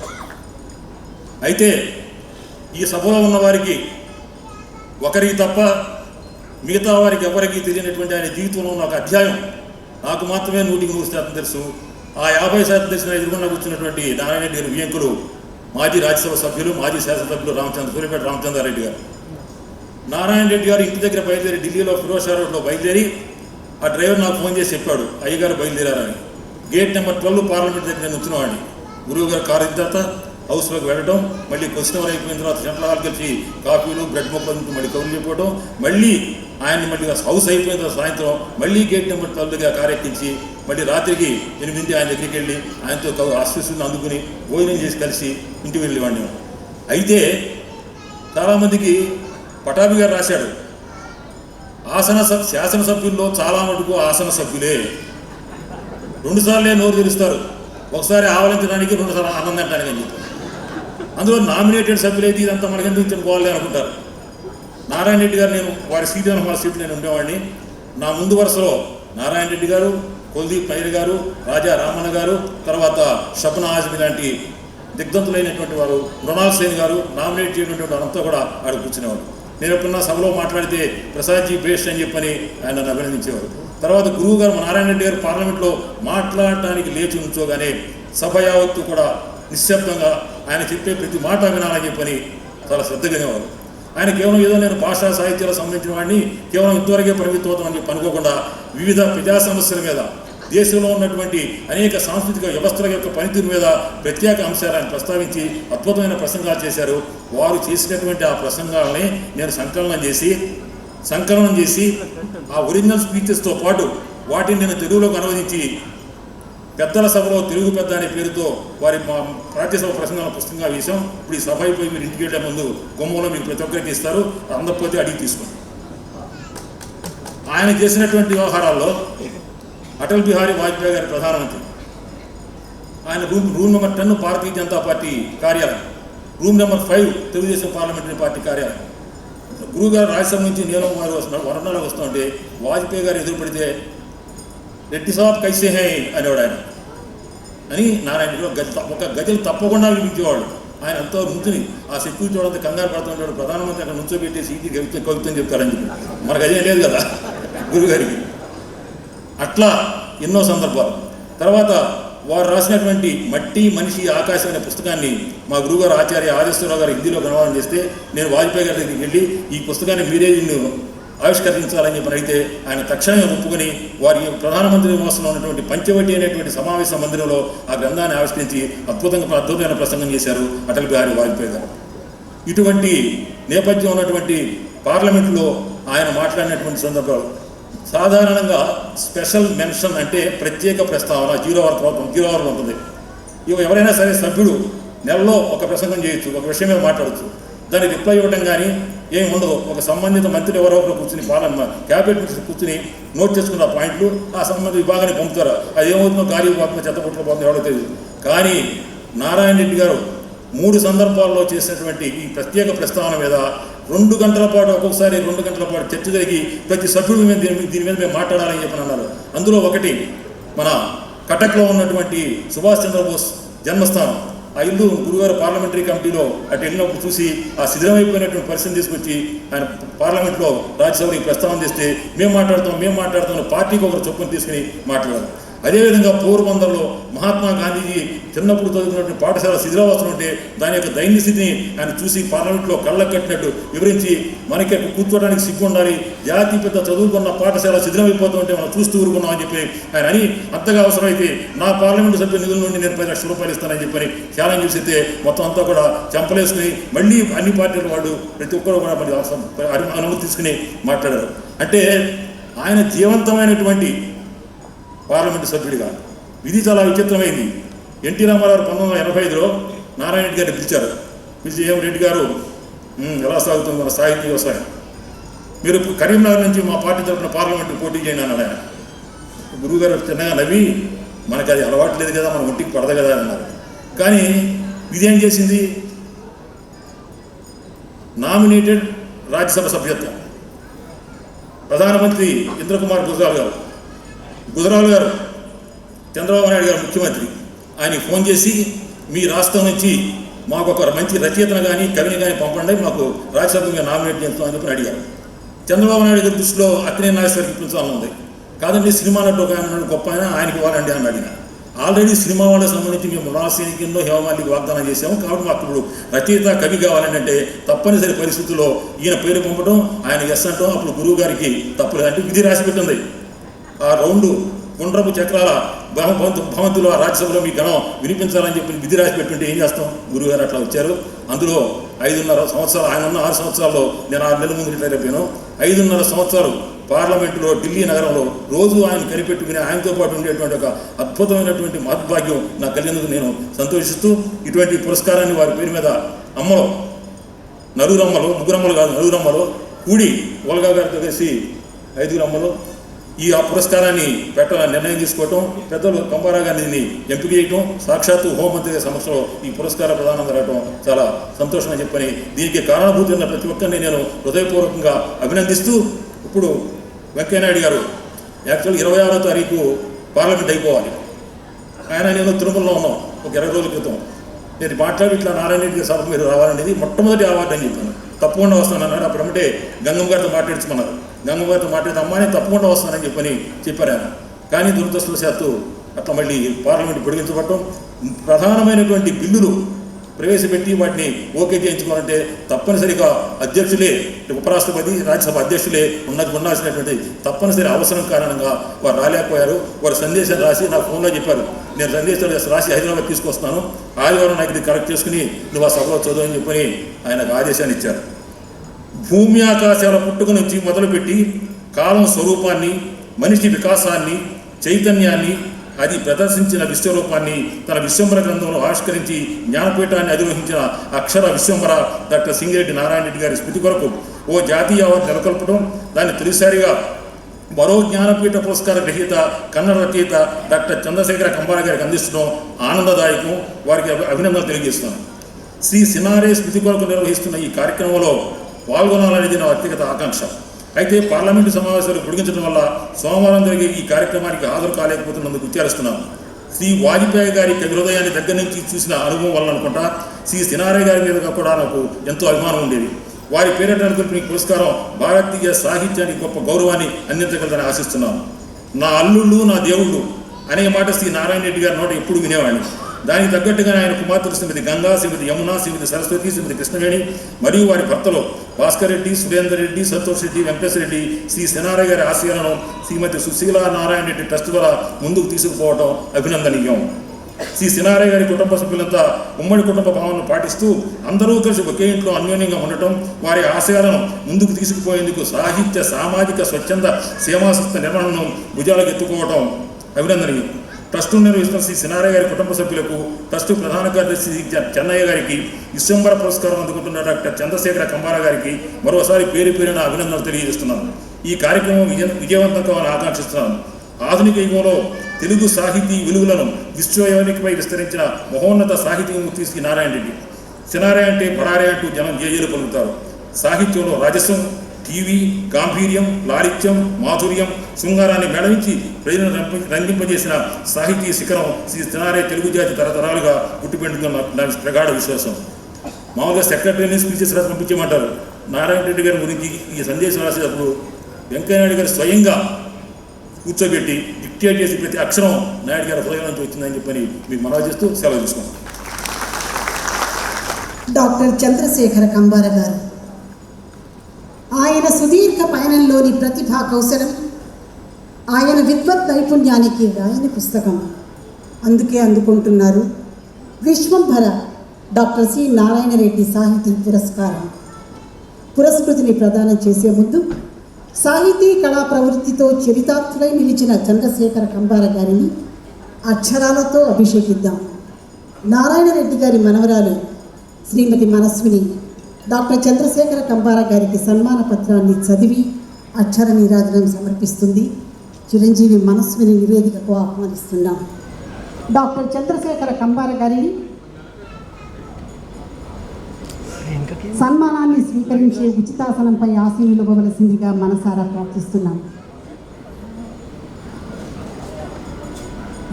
అయితే ఈ సభలో ఉన్న వారికి ఒకరికి తప్ప మిగతా వారికి ఎవరికి తెలియనటువంటి ఆయన జీవితంలో ఉన్న ఒక అధ్యాయం నాకు మాత్రమే 100% తెలుసు. ఆ ఆ 50% దర్శనం ఎదుర్కొన్న కూర్చున్నటువంటి నారాయణ రెడ్డి గారి వియంకులు మాజీ రాజ్యసభ సభ్యులు, మాజీ శాసనసభ్యులు సూర్యపేట రామచంద్రారెడ్డి గారు. నారాయణ రెడ్డి గారు ఇంటి దగ్గర బయలుదేరి ఢిల్లీలో ఫిరోజ్ షా రోడ్లో బయలుదేరి ఆ డ్రైవర్ నాకు ఫోన్ చేసి చెప్పాడు, అయ్యగారు బయలుదేరారని. గేట్ నెంబర్ 12 పార్లమెంట్ దగ్గర నేను ఉంచినవాడిని. గురువు గారు కారు ఇచ్చిన తర్వాత హౌస్లోకి వెళ్ళడం, మళ్ళీ క్వశ్చన్ అవర్ అయిపోయిన తర్వాత సెంట్రల్ హాల్కి వచ్చి కాఫీలు బ్రెడ్ మొక్కలు మళ్ళీ కబుర్లు చెప్పడం, మళ్ళీ ఆయన్ని మళ్ళీ హౌస్ అయిపోయిన తర్వాత సాయంత్రం మళ్ళీ గేట్ నెంబర్ 12 దగ్గర కారు ఎక్కించి మళ్ళీ రాత్రికి 8 ఆయన దగ్గరికి వెళ్ళి ఆయనతో ఆశీస్సులను అందుకుని భోజనం చేసి కలిసి ఇంటికి వెళ్ళేవాడిని. అయితే చాలామందికి పటాభి గారు రాశాడు, శాసనసభ్యుల్లో చాలా మటుకు ఆసన సభ్యులే 2 సార్లే నోరు తెరుస్తారు, ఒకసారి ఆవలించడానికి 2 సార్లు అన్నం తినడానికి అని చెప్పారు. అందులో నామినేటెడ్ సభ్యులైతే ఇదంతా మనకెందుకు చెప్పుకోవాలి అనుకుంటారు. నారాయణ రెడ్డి గారు, నేను వారి సీటు మా సీటు నేను ఉండేవాడిని. నా ముందు వరుసలో నారాయణ రెడ్డి గారు, కుల్దీప్ పైర్ గారు, రాజా రామన్న గారు, తర్వాత షబ్నా ఆజ్మీ లాంటి దిగ్ధంతులైనటువంటి వారు, మృణాల్ సేన్ గారు, నామినేట్ చేయనటువంటి వారంతా కూడా ఆడ కూర్చునేవారు. నేను ఎప్పుడన్నా సభలో మాట్లాడితే ప్రసాద్జీ బేస్ట్ అని చెప్పని ఆయన నన్ను అభినందించేవారు. తర్వాత గురువు గారు నారాయణ రెడ్డి గారు పార్లమెంట్లో మాట్లాడటానికి లేచి ఉంచోగానే సభ యావత్తు కూడా నిశ్శబ్దంగా ఆయన చెప్పే ప్రతి మాట వినాలని చెప్పని చాలా శ్రద్ధగానేవారు. ఆయన కేవలం ఏదో నేను భాషా సాహిత్యాలకు సంబంధించిన వాడిని కేవలం ఇంతవరకే పరిమితం అవుతామని చెప్పి అనుకోకుండా వివిధ ప్రజా సమస్యల మీద, దేశంలో ఉన్నటువంటి అనేక సాంస్కృతిక వ్యవస్థల యొక్క పనితీరు మీద ప్రత్యేక అంశాలను ప్రస్తావించి అద్భుతమైన ప్రసంగాలు చేశారు. వారు చేసినటువంటి ఆ ప్రసంగాలని నేను సంకలనం చేసి ఆ ఒరిజినల్ స్పీచెస్తో పాటు వాటిని నేను తెలుగులోకి అనువదించి పెద్దల సభలో తెలుగు పెద్ద అనే పేరుతో వారి రాజ్యసభ ప్రసంగాల పుస్తకంగా వేశాం. ఇప్పుడు ఈ సభ అయిపోయి మీరు ఇంటికి వెళ్ళే ముందు గుమ్మంలో మీకు ప్రతి ఒక్కరికి ఇస్తారు, అందకపోతే అడిగి తీసుకోండి. ఆయన చేసినటువంటి వ్యవహారాల్లో అటల్ బిహారీ వాజ్పేయి గారి ప్రధానమంత్రి, ఆయన room number 10 Bharatiya Janata party కార్యాలయం, room number 5 Telugu Desam parliamentary party కార్యాలయం. గురువు గారు రాజ్యసభ నుంచి నేను వారు వరణాలకు వస్తుంటే వాజ్పేయి గారు ఎదురుపడితే రెడ్డి సాబ్ కైసే హై అనేవాడు ఆయన అని నారాయణ ఒక గజలు తప్పకుండా వినిపించేవాడు. ఆయన ఎంతో నుంచుని ఆ సెక్యూరిటీ వాడంతా కంగారు పడుతుంటాడు, ప్రధానమంత్రి అక్కడ నుంచోబెట్టి సీటీ కవిత్వం చెప్తారని చెప్పి. మనకు అదే లేదు కదా గురుగారికి. అట్లా ఎన్నో సందర్భాలు. తర్వాత వారు రాసినటువంటి మట్టి మనిషి ఆకాశం అనే పుస్తకాన్ని మా గురువుగారు ఆచార్య ఆదిశ్వరరావు గారు హిందీలో అనువాదం చేస్తే నేను వాజ్పేయి గారి దగ్గరికి వెళ్ళి ఈ పుస్తకాన్ని మీరే నిన్ను ఆవిష్కరించాలని చెప్పి అడిగితే ఆయన తక్షణమే ఒప్పుకొని వారి ప్రధానమంత్రి నివాసంలో ఉన్నటువంటి పంచవటి అనేటువంటి సమావేశ మందిరంలో ఆ గ్రంథాన్ని ఆవిష్కరించి అద్భుతమైన ప్రసంగం చేశారు అటల్ బిహారీ వాజ్పేయి గారు. ఇటువంటి నేపథ్యం ఉన్నటువంటి పార్లమెంట్లో ఆయన మాట్లాడినటువంటి సందర్భాలు సాధారణంగా స్పెషల్ మెన్షన్ అంటే ప్రత్యేక ప్రస్తావన 0 అవర్లో ఉంటుంది. ఎవరైనా సరే సభ్యుడు నెలలో ఒక ప్రసంగం చేయొచ్చు, ఒక విషయం మీద మాట్లాడచ్చు, దానికి రిప్లై ఇవ్వడం కానీ ఏమి ఉండదు. ఒక సంబంధిత మంత్రి ఎవరో కూర్చుని క్యాబినెట్ మినిస్టర్ కూర్చుని నోట్ చేసుకున్న పాయింట్లు ఆ సంబంధిత విభాగాన్ని పంపుతారు. అది ఏమవుతుందో గాలి పోతుందో చెత్తపుట్లో పోతుందో ఎవరో తెలియదు. కానీ నారాయణ రెడ్డి గారు 3 సందర్భాల్లో చేసినటువంటి ఈ ప్రత్యేక ప్రస్తావన మీద 2 గంటల పాటు, ఒక్కొక్కసారి 2 గంటల పాటు చర్చ జరిగి ప్రతి సభ్యుడి మీద దీని మీద మేము మాట్లాడాలని చెప్పని అన్నారు. అందులో ఒకటి మన కటక్లో ఉన్నటువంటి సుభాష్ చంద్రబోస్ జన్మస్థానం. ఆ ఇల్లు గురుగారు పార్లమెంటరీ కమిటీలో అటు వెళ్ళినప్పుడు చూసి ఆ శిథిలమైపోయినటువంటి పరిస్థితిని తీసుకొచ్చి ఆయన పార్లమెంట్లో రాజ్యసభకి ప్రస్తావన చేస్తే మేము మాట్లాడుతాం పార్టీకి ఒకరు చొప్పున తీసుకుని మాట్లాడారు. అదేవిధంగా పోర్బందర్లో మహాత్మా గాంధీజీ చిన్నప్పుడు చదువుకున్నటువంటి పాఠశాల శిథిలావస్థ ఉంటే దాని యొక్క దైన్య స్థితిని ఆయన చూసి పార్లమెంట్లో కళ్ళకు కట్టినట్టు వివరించి మనకి కూర్చోడానికి సిగ్గు ఉండాలి, జాతి పెద్ద చదువుకున్న పాఠశాల శిథిలమైపోతుంటే మనం చూస్తూ ఊరుకున్నామని చెప్పి ఆయన అని, అంతగా అవసరమైతే నా పార్లమెంటు సభ్యుల నిధుల నుండి నేను 10 లక్షల రూపాయలు ఇస్తానని చెప్పని ఛాలెంజ్ చేస్తే మొత్తం అంతా కూడా చంపలేసుకుని మళ్ళీ అన్ని పార్టీల వాళ్ళు ప్రతి ఒక్కరు కూడా మరి అనుమతి తీసుకుని మాట్లాడారు. అంటే ఆయన జీవంతమైనటువంటి పార్లమెంటు సభ్యుడిగా ఇది చాలా విచిత్రమైంది. ఎన్టీ రామారావు 1985లో నారాయణ రెడ్డి గారిని పిలిచారు. పిలిచి ఏం రెడ్డి గారు ఎలా సాగుతుంది మన సాహిత్య వ్యవసాయం, మీరు కరీంనగర్ నుంచి మా పార్టీ తరఫున పార్లమెంటు పోటీ చేయండి అన్నాడు ఆయన. గురువుగారు చిన్నగా నవ్వి మనకు అది అలవాటు లేదు కదా, మన ఒంటికి పడదు కదా అన్నారు. కానీ ఇదేం చేసింది, నామినేటెడ్ రాజ్యసభ సభ్యత్వం. ప్రధానమంత్రి ఇంద్రకుమార్ గుజరాల్ గారు చంద్రబాబు నాయుడు గారు ముఖ్యమంత్రి, ఆయనకి ఫోన్ చేసి మీ రాష్ట్రం నుంచి మాకు ఒక మంచి రచయితను కానీ కవిని కానీ పంపండి, మాకు రాజ్యసభ మీద నామినేట్ చేస్తాం అని చెప్పి అడిగారు. చంద్రబాబు నాయుడు గారి దృష్టిలో అక్కినేని నాగేశ్వరరావుకి పిలిచాలని ఉంది. కాదండి సినిమా నటు ఒక ఆయన గొప్ప ఆయనకి ఇవ్వాలండి అని అడిగిన. ఆల్రెడీ సినిమా వాళ్ళకి సంబంధించి మేము మృణాసేనికిందో హేమమాలికి వాగ్దానం చేసాము. కాబట్టి మాకు ఇప్పుడు రచయిత కవి కావాలంటే తప్పనిసరి పరిస్థితుల్లో ఈయన పేరు పంపడం, ఆయన ఎస్ అంటాం. అప్పుడు గురువు గారికి తప్పలేదు అంటే విధి రాసి పెట్టింది. ఆ రౌండ్ గుండ్రపు చక్రాల భవంతులు ఆ రాజ్యసభలో మీ గణం వినిపించాలని చెప్పి విధి రాసి పెట్టుంటే ఏం చేస్తాం? గురువు గారు అట్లా వచ్చారు. అందులో 5.5 సంవత్సరాలు, ఆయన ఉన్న 6 సంవత్సరాల్లో నేను 6 నెలల ముందు రిటైర్ అయిపోయాను. 5.5 సంవత్సరాలు పార్లమెంటులో ఢిల్లీ నగరంలో రోజు ఆయన కనిపెట్టుకుని ఆయనతో పాటు ఉండేటువంటి ఒక అద్భుతమైనటువంటి మహద్భాగ్యం నాకు కలిగినందుకు నేను సంతోషిస్తూ ఇటువంటి పురస్కారాన్ని వారి పేరు మీద అమ్మలో ముగ్గురమ్మలు కాదు నలుగురమ్మలో కూడి ఓల్గా గారితో కలిసి 5 అమ్మలు ఈ ఆ పురస్కారాన్ని పెట్టాలని నిర్ణయం తీసుకోవటం, పెద్దలు కంబారా గారిని ఎంపిక చేయటం, సాక్షాత్తు హోంమంత్రి గారి సమక్షంలో ఈ పురస్కార ప్రదానం జరగటం చాలా సంతోషం అని చెప్పని దీనికి కారణభూతున్న ప్రతి ఒక్కరిని నేను హృదయపూర్వకంగా అభినందిస్తూ, ఇప్పుడు వెంకయ్యనాయుడు గారు యాక్చువల్గా 26వ తారీఖు పార్లమెంట్ అయిపోవాలి. ఆయన నేను తిరుమలలో ఉన్నాం ఒక 20 రోజుల క్రితం. నేను మాట్లాడి ఇట్లా నారాయణ రెడ్డి గారి సభకు మీరు రావాలనేది మొట్టమొదటి అవార్డు అని చెప్పాను. తప్పకుండా వస్తానన్నాడు. అప్పుడంటే గంగమ్మ గారితో మాట్లాడించమన్నారు. గంగమ్మ గారితో మాట్లాడితే అమ్మాయి తప్పకుండా వస్తానని చెప్పారు ఆయన. కానీ దురదృష్టవశాత్తు అట్లా మళ్ళీ పార్లమెంట్ పొడిగించబడటం, ప్రధానమైనటువంటి బిల్లులు ప్రవేశపెట్టి వాటిని ఓకే చేయించుకోవాలంటే తప్పనిసరిగా అధ్యక్షులే, ఉపరాష్ట్రపతి, రాజ్యసభ అధ్యక్షులే ఉండాల్సినటువంటి తప్పనిసరి అవసరం కారణంగా వారు రాలేకపోయారు. వారు సందేశాలు రాసి నాకు ఫోన్లో చెప్పారు, నేను సందేశాలు రాసి హైదరాబాద్ తీసుకొస్తున్నాను, ఆదివారం నాకు ఇది కరెక్ట్ చేసుకుని నువ్వు ఆ సభలో చదువు అని చెప్పని ఆయనకు ఆదేశాన్ని ఇచ్చారు. భూమి ఆకాశాల పుట్టుక నుంచి మొదలుపెట్టి కాలం స్వరూపాన్ని, మనిషి వికాసాన్ని, చైతన్యాన్ని, అది ప్రదర్శించిన విశ్వరూపాన్ని తన విశ్వంబర గ్రంథంలో ఆవిష్కరించి జ్ఞానపీఠాన్ని అధిరోహించిన అక్షర విశ్వంబర డాక్టర్ సింగిరెడ్డి నారాయణ రెడ్డి గారి స్మృతి కొరకు ఓ జాతీయ అవార్డు నెలకొల్పడం, దాన్ని తొలిసారిగా మరో జ్ఞానపీఠ పురస్కార గ్రహీత కన్నడ రచయిత డాక్టర్ చంద్రశేఖర కంబారా గారికి అందించడం ఆనందదాయకం. వారికి అభినందనలు తెలియజేస్తున్నాను. శ్రీ సినారే స్మృతి కొరకు నిర్వహిస్తున్న ఈ కార్యక్రమంలో పాల్గొనాలనేది నా వ్యక్తిగత ఆకాంక్ష. అయితే పార్లమెంటు సమావేశాలు పొడిగించడం వల్ల సోమవారం జరిగే ఈ కార్యక్రమానికి హాజరు కాలేకపోతున్నందుకు విచారిస్తున్నాను. శ్రీ వాజ్పేయి గారి హృదయాన్ని దగ్గర నుంచి చూసిన అనుభవం వల్ల అనుకుంటా శ్రీ సినారే గారి మీద కూడా నాకు ఎంతో అభిమానం ఉండేది. వారి పేరిట అనుకున్న పురస్కారం భారతీయ సాహిత్యానికి గొప్ప గౌరవాన్ని అందించగలదని ఆశిస్తున్నాను. నా అల్లుళ్ళు నా దేవుళ్ళు అనే మాట శ్రీ నారాయణ రెడ్డి గారి నోట ఎప్పుడు వినేవాడిని. దానికి తగ్గట్టుగా ఆయన కుమార్తెలు శ్రీమతి గంగా, శ్రీమతి యమున, శ్రీమతి సరస్వతి, శ్రీమతి కృష్ణవేణి మరియు వారి భర్తలు భాస్కర్ రెడ్డి, సురేందర్ రెడ్డి, సంతోష్ రెడ్డి, వెంకటేశ్వర రెడ్డి శ్రీ సినారే గారి ఆశయాలను శ్రీమతి సుశీలా నారాయణ రెడ్డి ట్రస్ట్ ద్వారా ముందుకు తీసుకుపోవడం అభినందనీయం. శ్రీ సినారే గారి కుటుంబ సభ్యులంతా ఉమ్మడి కుటుంబ భావనను పాటిస్తూ అందరూ కలిసి ఒకే ఇంట్లో అన్యోన్యంగా ఉండటం, వారి ఆశయాలను ముందుకు తీసుకుపోయేందుకు సాహిత్య, సామాజిక, స్వచ్ఛంద సేవాసంస్థ నిర్వహణను భుజాలకు ఎత్తుకోవడం అభినందనీయం. ట్రస్టు నిర్వహిస్తున్న శ్రీ సినారే గారి కుటుంబ సభ్యులకు, ట్రస్టు ప్రధాన కార్యదర్శి చెన్నయ్య గారికి, విశ్వంబర పురస్కారం అందుకుంటున్న డాక్టర్ చంద్రశేఖర కంబారా గారికి మరోసారి పేరు పేరున అభినందనలు తెలియజేస్తున్నాను. ఈ కార్యక్రమం విజయవంతం కావాలని ఆకాంక్షిస్తున్నాను. ఆధునిక యుగంలో తెలుగు సాహితీ విలువలను విశ్వయోనికపై విస్తరించిన మహోన్నత సాహితీమూర్తి శ్రీ నారాయణ రెడ్డి. సినారే అంటే పడారే అంటూ జనం జేజేలు పలుకుతారు. సాహిత్యంలో రాజస్వం, టీవీ, గాంభీర్యం, లాలిత్యం, మాధుర్యం, శృంగారాన్ని మేళవించి ప్రజలను రంజింపజేసిన సాహితీ శిఖరం శ్రీ సినారే తెలుగు జాతి తరతరాలుగా గుర్తుపెట్టుకున్న నా ప్రగాఢ విశ్వాసం. మామూలుగా సెక్రటరీని స్పీచెస్ రాసి పంపించమంటారు. నారాయణ రెడ్డి గారి గురించి ఈ సందేశం రాసేటప్పుడు వెంకయ్యనాయుడు గారు స్వయంగా కూర్చోబెట్టి డిక్టేట్ చేసి ప్రతి అక్షరం నాయుడు గారి హృదయం నుంచి వచ్చిందని చెప్పని మీకు మనవి చేస్తూ సెలవు తీసుకున్నాం. డాక్టర్ చంద్రశేఖర కంబారా గారు ఆయన సుదీర్ఘ పయనంలోని ప్రతిభా కౌశలం, ఆయన విద్వత్ నైపుణ్యానికి రాయని పుస్తకం. అందుకే అందుకుంటున్నారు విశ్వంభర డాక్టర్ సి నారాయణ రెడ్డి సాహితీ పురస్కారం. పురస్కృతిని ప్రదానం చేసే ముందు సాహితీ కళా ప్రవృత్తితో చరితార్థులై నిలిచిన చంద్రశేఖర కంబారా గారిని అక్షరాలతో అభిషేకిద్దాం. నారాయణ రెడ్డి గారి మనవరాలు శ్రీమతి మనస్విని డాక్టర్ చంద్రశేఖర కంబారా గారికి సన్మాన పత్రాన్ని చదివి అక్షర నీరాజనం సమర్పిస్తుంది. చిరంజీవి మనస్విని నివేదికకు ఆహ్వానిస్తున్నాం. డాక్టర్ చంద్రశేఖర కంబారా గారిని సన్మానాన్ని స్వీకరించే ఉచితాసనంపై ఆసీనులవ్వవలసిందిగా మనసారా ప్రార్థిస్తున్నాం.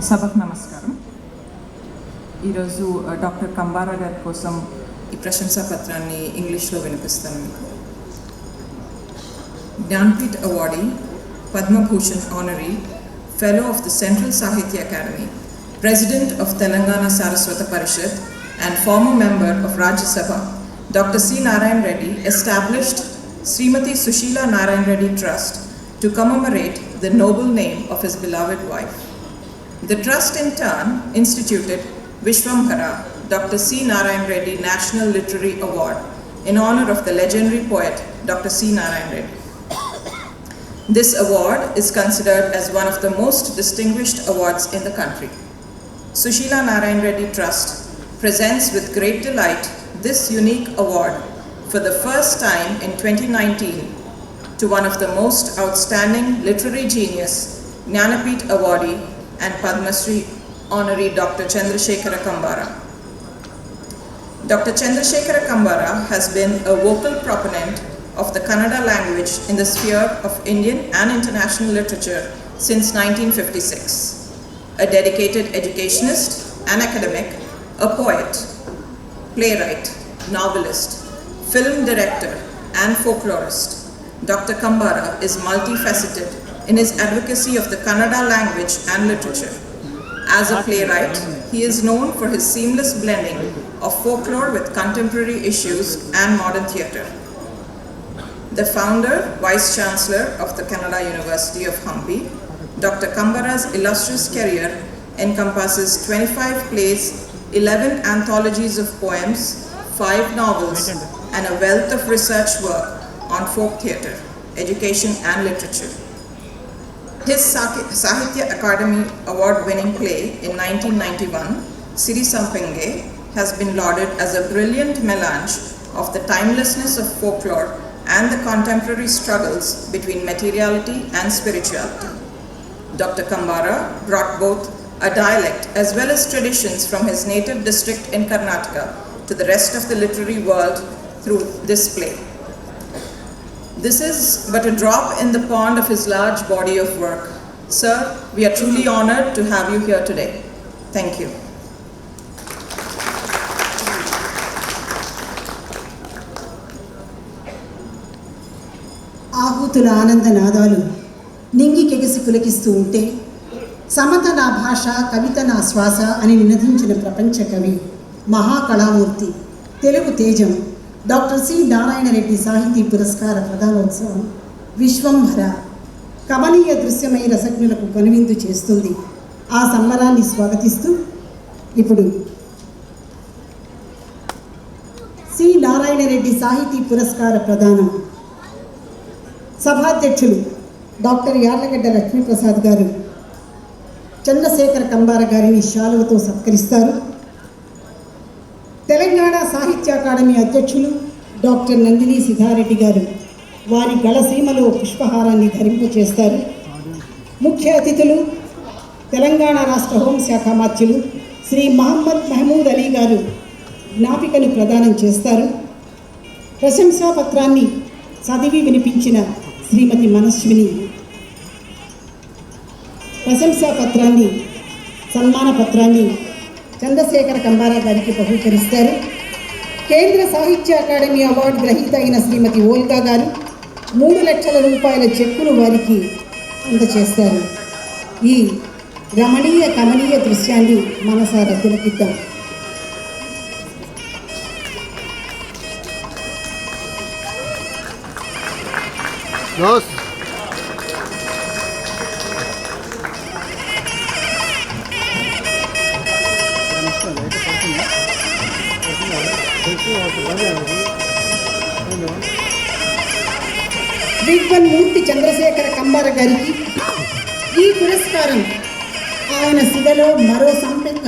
సభకు నమస్కారం. ఈరోజు డాక్టర్ కంబారా గారి కోసం ఈ ప్రశంసా పత్రాన్ని ఇంగ్లీష్లో వినిపిస్తాను మీకు. Jnanpith awardee, Padma Bhushan honorary, fellow of the central సాహిత్య academy, President of Telangana Saraswata Parishad and former member of Rajya Sabha, Dr. C. Narayan Reddy established Srimati Sushila Narayan Reddy Trust to commemorate the noble name of his beloved wife. The trust in turn instituted Vishwambhara Dr. C. Narayan Reddy National Literary Award in honor of the legendary poet Dr. C. Narayan Reddy. This award is considered as one of the most distinguished awards in the country. Sushila Narayan Reddy Trust presents with great delight this unique award for the first time in 2019 to one of the most outstanding literary genius, Jnanapith Awardee and Padma Shri honoree Dr. Chandrasekhara Kambara. Dr. Chandrasekhara Kambara has been a vocal proponent of the Kannada language in the sphere of Indian and international literature since 1956. A dedicated educationist, an academic, a poet, playwright, novelist, film director, and folklorist, Dr. Kambara is multifaceted in his advocacy of the Kannada language and literature. As a playwright, he is known for his seamless blending of folklore with contemporary issues and modern theatre. The founder, Vice Chancellor of the Kannada University of Hampi, Dr. Kambara's illustrious career encompasses 25 plays, 11 anthologies of poems, 5 novels, and a wealth of research work on folk theatre, education and literature. His Sahitya Akademi Award-winning play in 1991, Siri Sampenge, has been lauded as a brilliant melange of the timelessness of folklore and the contemporary struggles between materiality and spirituality. Dr. Kambara brought both a dialect as well as traditions from his native district in Karnataka to the rest of the literary world through this play. This is but a drop in the pond of his large body of work. Sir, we are truly honored to have you here today. Thank you. ఆహుతుల ఆనంద నాదాలు నింగికెగిసి పులకిస్తూ ఉంటే సమత నా భాష, కవిత నా శ్వాస అని నినదించిన ప్రపంచ కవి, మహాకళామూర్తి, తెలుగు తేజం డాక్టర్ సి నారాయణ రెడ్డి సాహితీ పురస్కార ప్రదానోత్సవం విశ్వంభర కమనీయ దృశ్యమై రసజ్ఞులకు కనువిందు చేస్తుంది. ఆ సంబరాన్ని స్వాగతిస్తూ ఇప్పుడు సి నారాయణ రెడ్డి సాహితీ పురస్కార ప్రదానం సభాధ్యక్షులు డాక్టర్ యార్లగడ్డ లక్ష్మీప్రసాద్ గారు చంద్రశేఖర కంబార గారిని శాలువతో సత్కరిస్తారు. తెలంగాణ సాహిత్య అకాడమీ అధ్యక్షులు డాక్టర్ నందిని సిద్ధారెడ్డి గారు వారి గళసీమలో పుష్పహారాన్ని ధరింపచేస్తారు. ముఖ్య అతిథులు తెలంగాణ రాష్ట్ర హోంశాఖ మాత్యులు శ్రీ మహమ్మద్ మహమూద్ అలీ గారు జ్ఞాపికను ప్రదానం చేస్తారు. ప్రశంసాపత్రాన్ని చదివి వినిపించిన శ్రీమతి మనస్విని ప్రశంసాపత్రాన్ని, సన్మాన పత్రాన్ని చంద్రశేఖర కంబారా గారికి బహూకరిస్తారు. కేంద్ర సాహిత్య అకాడమీ అవార్డు గ్రహీత అయిన శ్రీమతి ఓల్కా గారు 3 లక్షల రూపాయల చెక్కును వారికి అందజేస్తారు. ఈ రమణీయ కమనీయ దృశ్యాన్ని మనసారా తిలకిద్దాం. విద్వన్ మూర్తి చంద్రశేఖర కంబార గారికి ఈ పురస్కారం ఆయన శివలో మరో సంపెంగ.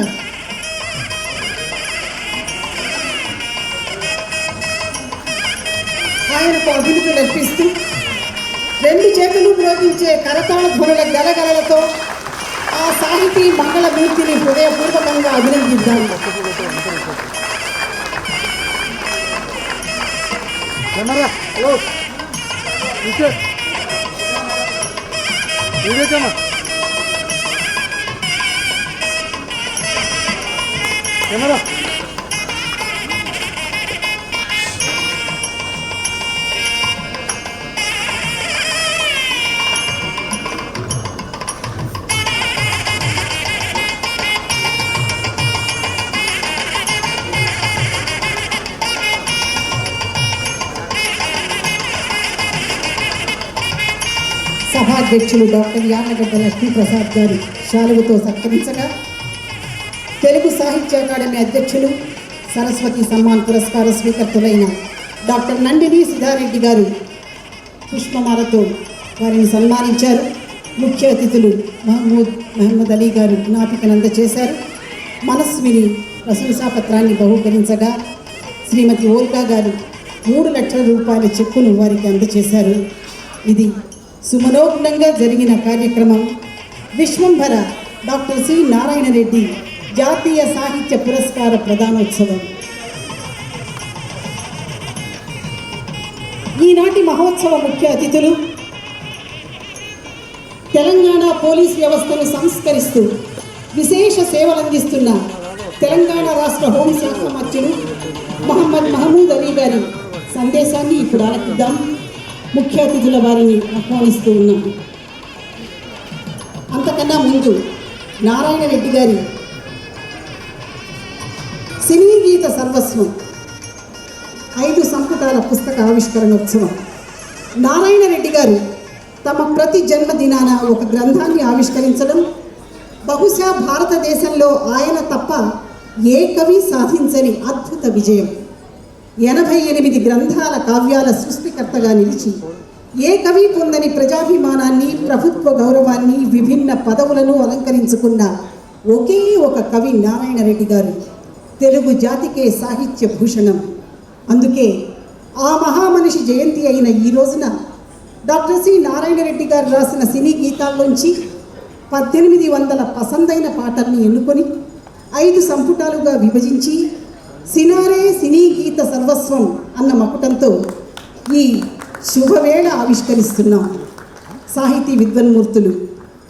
ఆయనకు అభివృద్ధులు అర్పిస్తూ 2 చేతులు మ్రోగించే కరతాళ ధ్వనుల గలగలలతో ఆ సాహితీ మంగళమూర్తిని హృదయపూర్వకంగా అభినందిద్దాం. సభాధ్యక్షులు డాక్టర్ యార్లగడ్డ లక్ష్మీప్రసాద్ గారు శాలువతో సత్కరించగా, తెలుగు సాహిత్య అకాడమీ అధ్యక్షులు సరస్వతి సమ్మాన్ పురస్కార స్వీకర్తులైన డాక్టర్ నందిని సిద్ధారెడ్డి గారు పుష్పమాలతో వారిని సన్మానించారు. ముఖ్య అతిథులు మహమ్మద్ అలీ గారు జ్ఞాపికను అందజేశారు. మనస్విని ప్రశంసాపత్రాన్ని బహూకరించగా శ్రీమతి ఓల్కా గారు 3 లక్షల రూపాయల చెక్కును వారికి అందజేశారు. ఇది సుమనోగ్నంగా జరిగిన కార్యక్రమం. విశ్వంభర డాక్టర్ సి నారాయణ రెడ్డి జాతీయ సాహిత్య పురస్కార ప్రదానోత్సవం. ఈనాటి మహోత్సవ ముఖ్య అతిథులు తెలంగాణ పోలీస్ వ్యవస్థను సంస్కరిస్తూ విశేష సేవలందిస్తున్న తెలంగాణ రాష్ట్ర హోంశాఖ మంత్రులు మహమ్మద్ మహమూద్ అలీ గారి సందేశాన్ని ఇప్పుడు ఆలకిద్దాం. ముఖ్య అతిథుల వారిని ఆహ్వానిస్తూ ఉన్నాం. అంతకన్నా ముందు నారాయణ రెడ్డి గారి సినీ గీత సర్వస్వం 5 సంపుటాల పుస్తక ఆవిష్కరణోత్సవం. నారాయణ రెడ్డి గారు తమ ప్రతి జన్మదినాన ఒక గ్రంథాన్ని ఆవిష్కరించడం బహుశా భారతదేశంలో ఆయన తప్ప ఏ కవి సాధించని అద్భుత విజయం. 88 గ్రంథాల కావ్యాల సృష్టికర్తగా నిలిచి ఏ కవి పొందని ప్రజాభిమానాన్ని, ప్రభుత్వ గౌరవాన్ని, విభిన్న పదవులను అలంకరించుకున్న ఒకే ఒక కవి నారాయణ రెడ్డి గారు. తెలుగు జాతికే సాహిత్య భూషణం. అందుకే ఆ మహామనిషి జయంతి అయిన ఈ రోజున డాక్టర్ సి నారాయణ రెడ్డి గారు రాసిన సినీ గీతాల్లోంచి 1800 పసందైన పాటల్ని ఎన్నుకొని 5 సంపుటాలుగా విభజించి సినారే సినీ గీత సర్వస్వం అన్న మకుటంతో ఈ శుభవేళ ఆవిష్కరిస్తున్నాం. సాహితీ విద్వన్మూర్తులు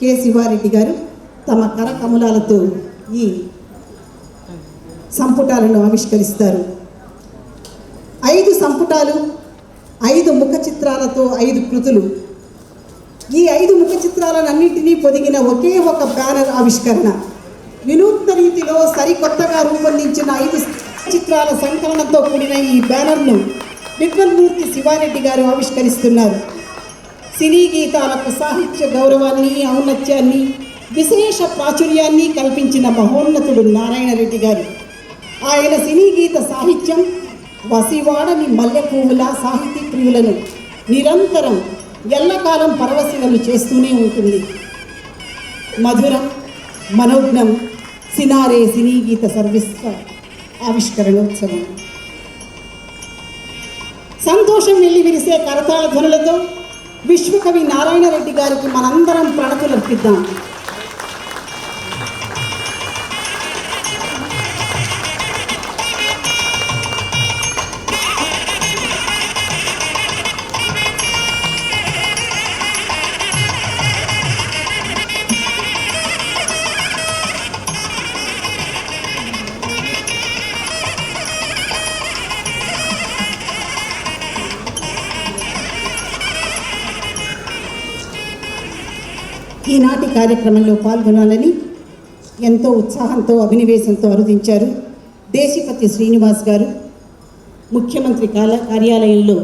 కె శివారెడ్డి గారు తమ కరకమలాలతో ఈ సంపుటాలను ఆవిష్కరిస్తారు. 5 సంపుటాలు, 5 ముఖ చిత్రాలతో 5 కృతులు. ఈ 5 ముఖ చిత్రాలన్నింటినీ పొదిగిన ఒకే ఒక బ్యానర్ ఆవిష్కరణ. వినూత్న రీతిలో సరికొత్తగా రూపొందించిన 5 చిత్రాల సంకలనంతో కూడిన ఈ బ్యానర్ను విద్వన్మూర్తి శివారెడ్డి గారు ఆవిష్కరిస్తున్నారు. సినీ గీతాలకు సాహిత్య గౌరవాన్ని, ఔన్నత్యాన్ని, విశేష ప్రాచుర్యాన్ని కల్పించిన మహోన్నతుడు నారాయణ రెడ్డి గారు. ఆయన సినీ గీత సాహిత్యం వసివాడని మల్లె పువ్వుల సాహితీ ప్రియులను నిరంతరం ఎల్లకాలం పరవశిలను చేస్తూనే ఉంటుంది. మధురం మనోజ్ఞం సినారే సినీ గీత సర్వస్వ ఆవిష్కరణోత్సవం. సంతోషం వెళ్ళి విరిసే కరతాళ ధ్వనులతో విశ్వకవి నారాయణ రెడ్డి గారికి మనందరం ప్రణతులర్పిద్దాం. ఈనాటి కార్యక్రమంలో పాల్గొనాలని ఎంతో ఉత్సాహంతో, అభినవేశంతో అరుదించారు దేశిపతి శ్రీనివాస్ గారు. ముఖ్యమంత్రి కార్యాలయంలో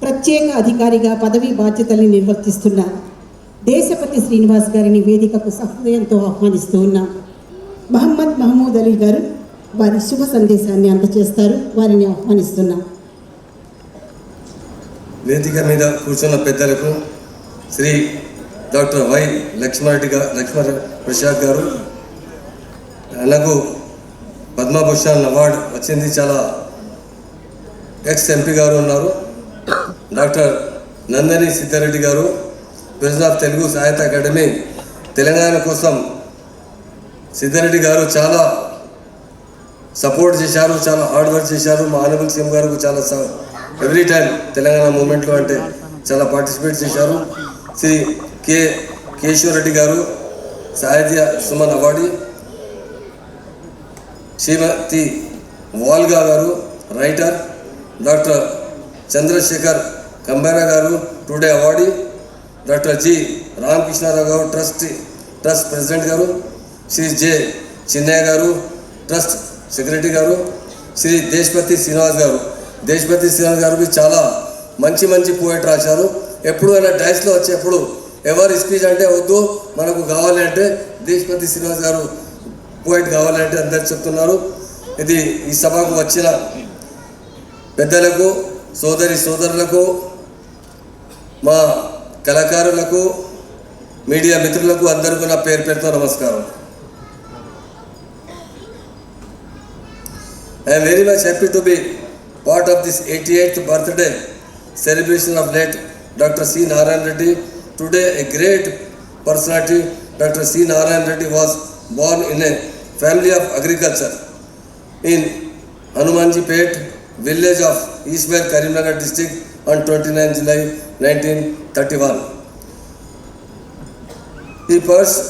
ప్రత్యేక అధికారిగా పదవీ బాధ్యతల్ని నిర్వర్తిస్తున్న దేశపతి శ్రీనివాస్ గారిని వేదికకు సహృదయంతో ఆహ్వానిస్తూ ఉన్నాం. మహమ్మద్ మహమూద్ అలీ గారు వారి శుభ సందేశాన్ని అందజేస్తారు. వారిని ఆహ్వానిస్తున్నాం. వేదిక మీద కూర్చున్న పెద్దలకు శ్రీ డాక్టర్ వై లక్ష్మణ ప్రసాద్ గారు, నాకు పద్మభూషణ్ అవార్డు వచ్చింది. చాలా ఎక్స్ ఎంపీ గారు ఉన్నారు. డాక్టర్ నందిని సిద్ధారెడ్డి గారు, ప్రెసిడెంట్ ఆఫ్ తెలుగు సాహిత్య అకాడమీ తెలంగాణ కోసం సిద్ధారెడ్డి గారు చాలా సపోర్ట్ చేశారు, చాలా హార్డ్ వర్క్ చేశారు. మా ఆనరబుల్ సీఎం గారు చాలా ఎవ్రీ టైం తెలంగాణ మూమెంట్లో అంటే చాలా పార్టిసిపేట్ చేశారు. శ్రీ కేశవ రెడ్డి గారు సాహిత్య సుమన్ అవార్డు, శ్రీమతి వాల్గా గారు రైటర్, డాక్టర్ చంద్రశేఖర్ కంబేరా గారు today award, doctor G Ramakrishna Rao గారు ట్రస్ట్ ప్రెసిడెంట్ గారు, శ్రీ జె చిన్నయ్య గారు ట్రస్ట్ సెక్రటరీ గారు, శ్రీ దేశపతి శ్రీనివాస్ గారు. దేశపతి శ్రీనివాస్ గారు చాలా మంచి పోయిట్ రాశారు. ఎప్పుడైనా డైస్లో వచ్చేప్పుడు ఎవరు స్పీచ్ అంటే వద్దు, మనకు కావాలి అంటే దేశపతి శ్రీనివాస్ గారు పోయిట్ కావాలంటే అందరు చెప్తున్నారు. ఇది ఈ సభకు వచ్చిన పెద్దలకు, సోదరులకు, మా కళాకారులకు, మీడియా మిత్రులకు అందరికీ నా పేరుతో నమస్కారం. I am very much happy to be part of this 88th birthday celebration of late Dr. C. Narayan Reddy. Today, a great personality, Dr. C. Narayan Reddy was born in a family of agriculture in Hanumanjipet, village of Eastwell, Karimnagar district on 29 July 1931. He pursued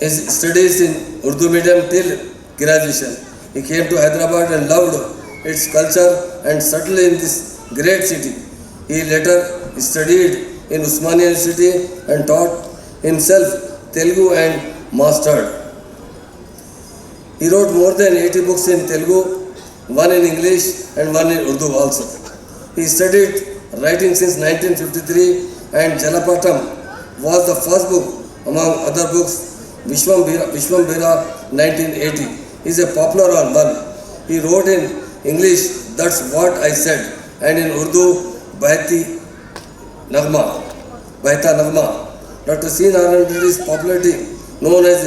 his studies in Urdu medium till graduation. He came to Hyderabad and loved its culture and settled in this great city. He later studied in Usmania University and taught himself Telugu and mastered. He wrote more than 80 books in Telugu, one in English and one in Urdu also. He studied writing since 1953 and Jalapatam was the first book among other books. Vishwambira 1980 is a popular one. He wrote in English, That's What I Said, and in Urdu, Bahta Nagma. Dr. C. Narayan Reddy's popularity known as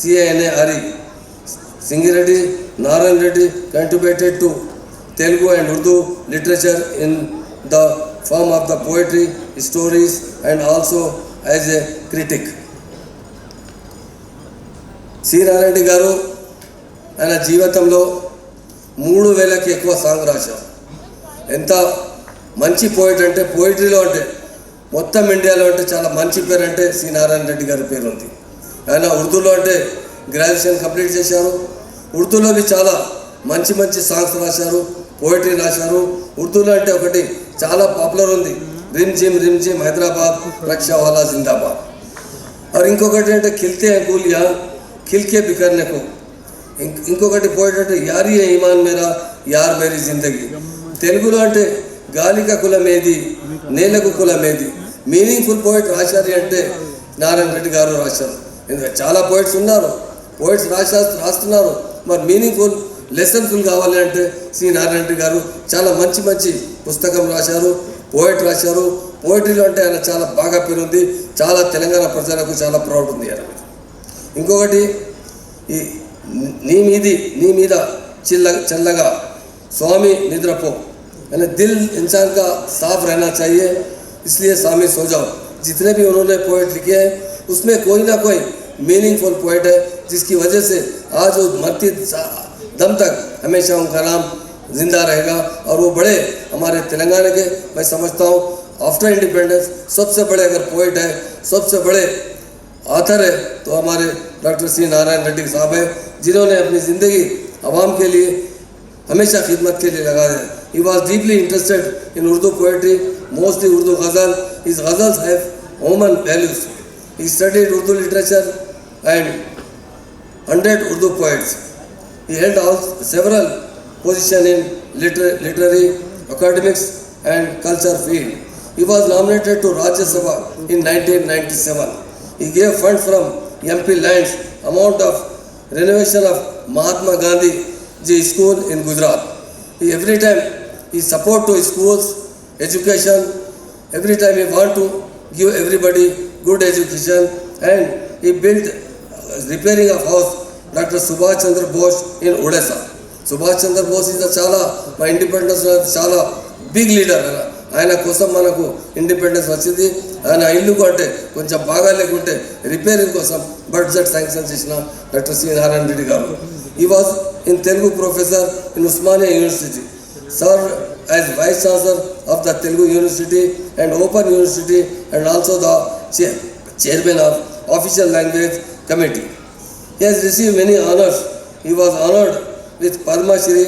CNARE. Singularity, Narayan Reddy contributed to Telugu and Urdu literature in the form of the poetry, stories, and also as a critic. C. Narayan Reddy garu ఆయన జీవితంలో 3000కి ఎక్కువ song రాశారు. ఎంత మంచి poet అంటే, పోయిటరీలో అంటే మొత్తం ఇండియాలో అంటే చాలా మంచి పేరు అంటే సి నారాయణ రెడ్డి గారి పేరు ఉంది. ఆయన ఉర్దూలో అంటే గ్రాడ్యుయేషన్ కంప్లీట్ చేశారు. ఉర్దూలో చాలా మంచి సాంగ్స్ రాశారు, పోయిటరీ రాశారు. ఉర్దూలో అంటే ఒకటి చాలా పాపులర్ ఉంది, रिम झिम हैदराबाद रक्षा वाला जिंदाबाद. और इंकोकటి అంటే खिलते हैं गुलियां खिल के बिखरने को. ఇంకొకటి పోయిట్ అంటే యారీ ఈమాన్ మేరా యార్ మేరీ జిందగీ. తెలుగులో అంటే గాలిక కులమేది నేలకు కులమేది. మీనింగ్ఫుల్ పోయిట్ రాశారు అంటే నారాయణ రెడ్డి గారు రాశారు. ఎందుకంటే చాలా పోయిట్స్ ఉన్నారు, పోయిట్స్ రాస్తున్నారు, మరి మీనింగ్ఫుల్ లెసన్ఫుల్ కావాలి అంటే సి నారాయణ రెడ్డి గారు చాలా మంచి పుస్తకం రాశారు, పోయిట్ రాశారు. పోయిటరీలో అంటే ఆయన చాలా బాగా పేరుంది, చాలా తెలంగాణ ప్రజలకు చాలా ప్రౌడ్ ఉంది ఆయన. ఇంకొకటి ఈ నీ మీద చల్లగా स्वामी निद्रपो यानी दिल इंसान का साफ रहना चाहिए, इसलिए स्वामी सो जाओ. जितने भी उन्होंने पोइट लिखे हैं उसमें कोई ना कोई मीनिंगफुल पोइट है, जिसकी वजह से आज वो मरती दम तक हमेशा उनका नाम जिंदा रहेगा. और वो बड़े हमारे तेलंगाना के, मैं समझता हूँ आफ्टर इंडिपेंडेंस सबसे बड़े अगर पोइट है, सबसे बड़े ऑथर है तो हमारे डॉक्टर सी नारायण रेड्डी साहब हैं, जिन्होंने अपनी ज़िंदगी आवाम के लिए हमेशा खिदमत के लिए लगा दिया. He was deeply interested in Urdu poetry, mostly Urdu ghazal. His ghazals have human values. He studied Urdu literature and 100 Urdu poets. He held several positions in literary, academics and culture field. He was nominated to Rajya Sabha in 1997. He gave funds from MP lands amount of renovation of Mahatma Gandhi Ji school in Gujarat. Every time he support to schools, education, every time he want to give everybody good education, and he built repairing of house Dr. Subhash Chandra Bose in Odisha. Subhash Chandra Bose is చాలా మా independence చాలా big leader. ఆయన కోసం మనకు independence వచ్చింది. ఆయన ఇల్లుకు అంటే కొంచెం బాగా లేకుంటే రిపేరింగ్ కోసం బడ్జెట్ శాంక్షన్ చేసిన డాక్టర్ సి నారాయణ రెడ్డి గారు. He was in Telugu professor in Usmania University, served as vice chancellor of the Telugu University and Open University, and also the chairman of official language committee. He has received many honors. He was honored with Padma Shri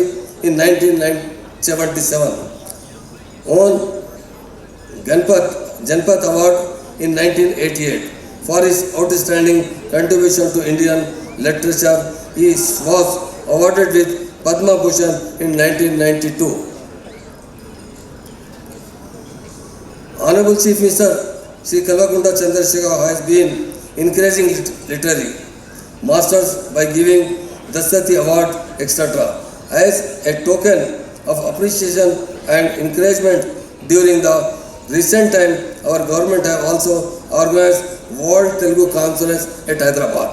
in 1977, won Janpat Award in 1988 for his outstanding contribution to Indian literature. He was awarded with Padma Bhushan in 1992. Honorable Chief Minister Sri Kalvakunda Chandrasekhar has been encouraging literary masters by giving Dasati Award, etc. as a token of appreciation and encouragement. During the recent time, our government have also organized World Telugu Conference at Hyderabad,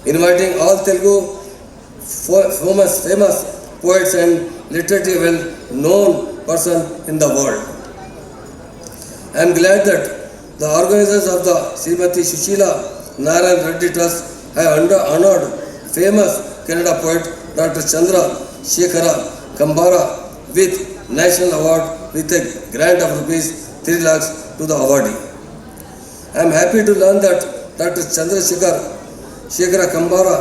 inviting all Telugu famous poets and literary well-known person in the world. I am glad that the organizers of the Srimati Sushila Narayan Reddy Trust have honored famous Kannada poet Dr. Chandra Shekhara Kambara with National Award with a grant of rupees 3 lakhs to the awardee. I am happy to learn that Dr. Chandra Shekhara Kambara,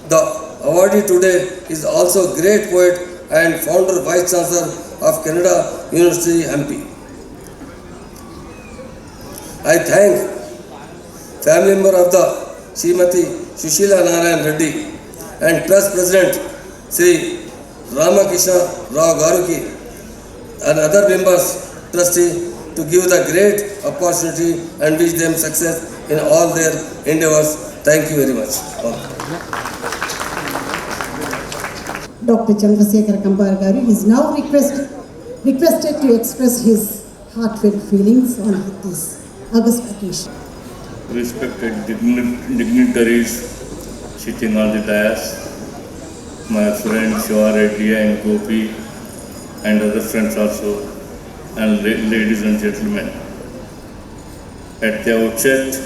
the awardee today, is also a great poet and founder Vice Chancellor of Kannada University, MP. I thank family member of the Srimati Sushila Narayan Reddy and Trust President Sri Ramakrishna Rao Garuki and other members trustee to give the great opportunity and wish them success in all their endeavors. Thank you very much. Dr. Chandrasekhar Kambara Garu is now requested to express his heartfelt feelings on this August occasion. Respected dignitaries sitting on the dais, my friends Shiva Reddy and Gopi and other friends also, and ladies and gentlemen. At the outset,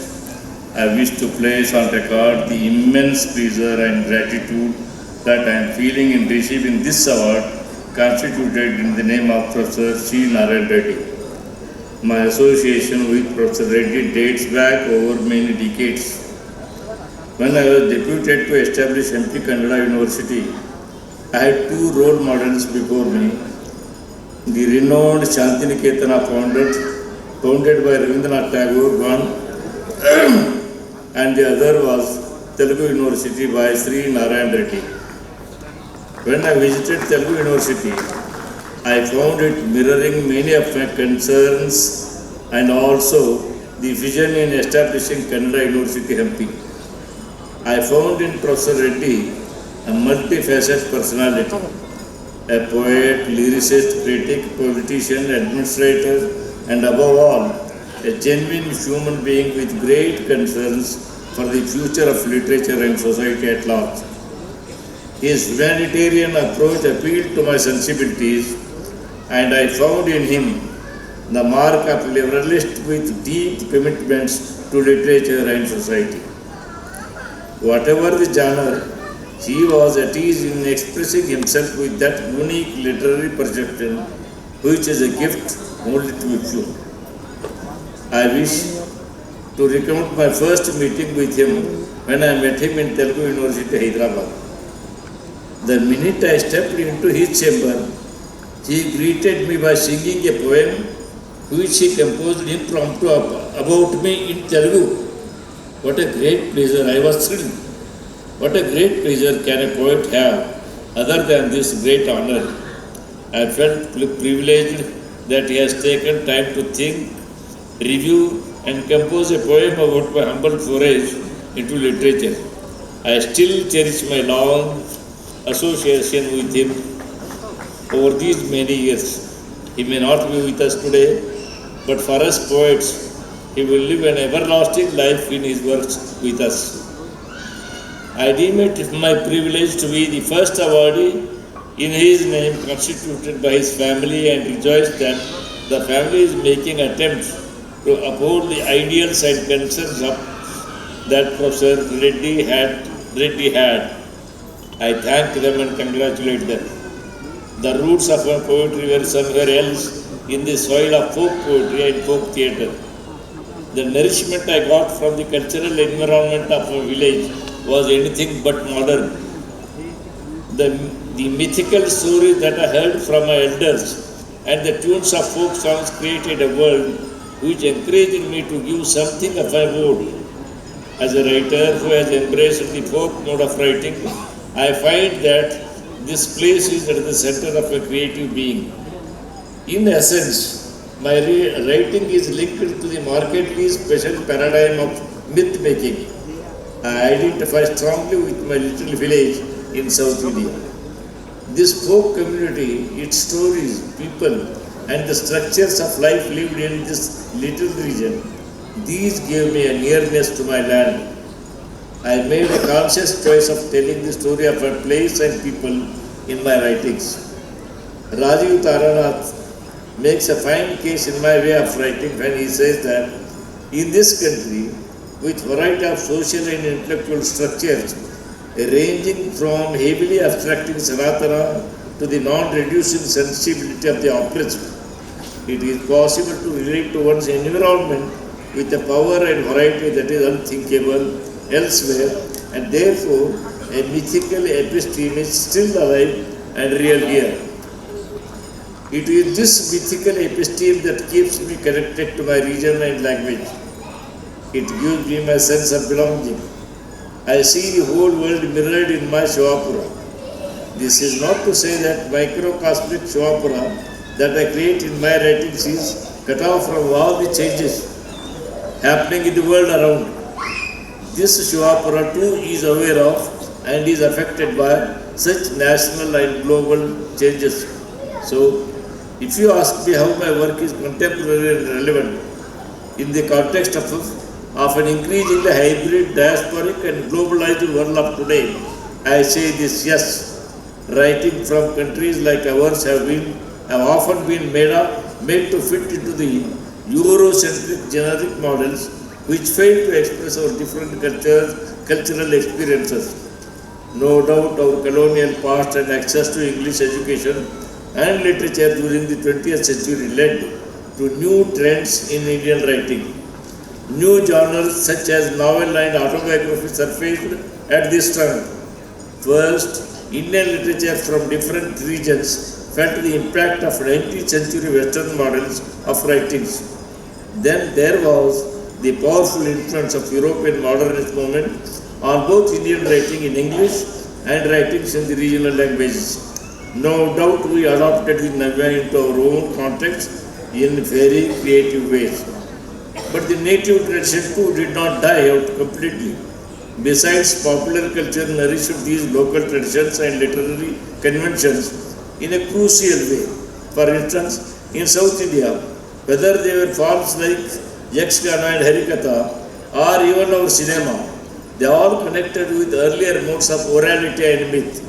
I wish to place on record the immense pleasure and gratitude that I am feeling in receiving this award constituted in the name of Professor C. Narayan Reddy. My association with Professor Reddy dates back over many decades. When I was deputed to establish MP Kannada University, I had two role models before me. The renowned Shantiniketan founded by Rabindranath Tagore, one, and the other was Telugu University by Sri Narayan Reddy. When I visited Telugu University, I found it mirroring many of my concerns and also the vision in establishing Kannada University MP. I found in Professor Reddy a multifaceted personality, a poet, lyricist, critic, politician, administrator, and above all, a genuine human being with great concerns for the future of literature and society at large. His humanitarian approach appealed to my sensibilities, and I found in him the mark of a liberalist with deep commitments to literature and society. Whatever the genre, he was at ease in expressing himself with that unique literary perception which is a gift only to a few. I wish to recount my first meeting with him when I met him in Telugu University, Hyderabad. The minute I stepped into his chamber, he greeted me by singing a poem which he composed impromptu about me in Telugu. What a great pleasure! I was thrilled. What a great pleasure can a poet have other than this great honor? I felt privileged that he has taken time to think, review and compose a poem about my humble foray into literature. I still cherish my long association with him over these many years. He may not be with us today, but for us poets, he will live an everlasting life in his works with us. I deem it my privilege to be the first awardee in his name constituted by his family and rejoice that the family is making attempts to uphold the ideals and concerns of that Professor Reddy had. I thank them and congratulate them. The roots of my poetry were somewhere else in the soil of folk poetry and folk theatre. The nourishment I got from the cultural environment of my village was anything but modern. The mythical stories that I heard from my elders and the tunes of folk songs created a world which encouraged me to give something of my own. As a writer who has embraced the folk mode of writing, I find that this place is at the center of a creative being. In essence, My writing is linked to the Marketly special paradigm of myth making. I identify strongly with my little village in South India. This folk community, its stories, people, and the structures of life lived in this little region, these gave me a nearness to my land. I made a conscious choice of telling the story of a place and people in my writings. Rajiv Taranath makes a fine case in my way of writing when he says that in this country, with variety of social and intellectual structures, ranging from heavily abstracting Sanatana to the non-reducing sensibility of the oppressed, it is possible to relate to one's environment with a power and variety that is unthinkable elsewhere, and therefore a mythical episteme is still alive and real here. It is this mythical episteme that keeps me connected to my region and language. It gives me my sense of belonging. I see the whole world mirrored in my Shivapura. This is not to say that microcosmic Shivapura that I create in my writings is cut off from all the changes happening in the world around. This Shivapura too is aware of and is affected by such national and global changes. So, if you ask me how my work is contemporary and relevant in the context of an increasingly hybrid, diasporic and globalized world of today, I say this: yes, writing from countries like ours have often been made to fit into the Eurocentric generic models which fail to express our different cultural experiences. No doubt our colonial past and access to English education and literature during the 20th century led to new trends in Indian writing. New genres such as novel and autobiography surfaced at this time. First, Indian literature from different regions felt the impact of 19th century Western models of writings. Then there was the powerful influence of European modernist movement on both Indian writing in English and writings in the regional languages. No doubt we adopted the Navya into our own context in very creative ways. But the native tradition too did not die out completely. Besides, popular culture nourished these local traditions and literary conventions in a crucial way. For instance, in South India, whether they were forms like Yakshgana and Harikatha or even our cinema, they all connected with earlier modes of orality and myth.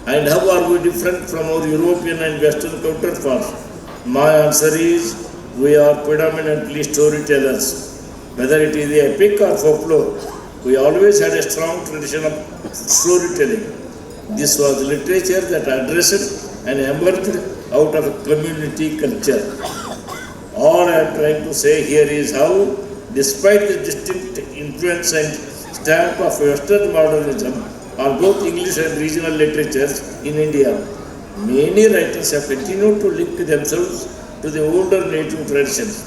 And how are we different from our European and Western counterparts? My answer is, we are predominantly storytellers. Whether it is the epic or folklore, we always had a strong tradition of storytelling. This was literature that addressed and emerged out of a community culture. All I am trying to say here is how, despite the distinct influence and stamp of Western modernism on both English and regional literatures in India, many writers have continued to link themselves to the older native traditions.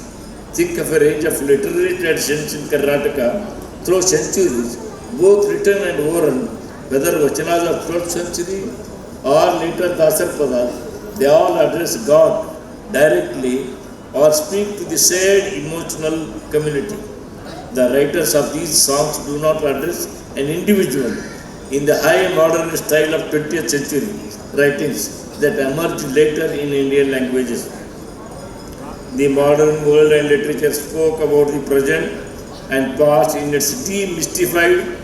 Think of a range of literary traditions in Karnataka through centuries, both written and oral, whether Vachanas of 12th century or later Dasarpada, they all address God directly or speak to the sad emotional community. The writers of these songs do not address an individual in the high modern style of 20th century writings that emerged later in Indian languages. The modern world and literature spoke about the present and past in its demystified,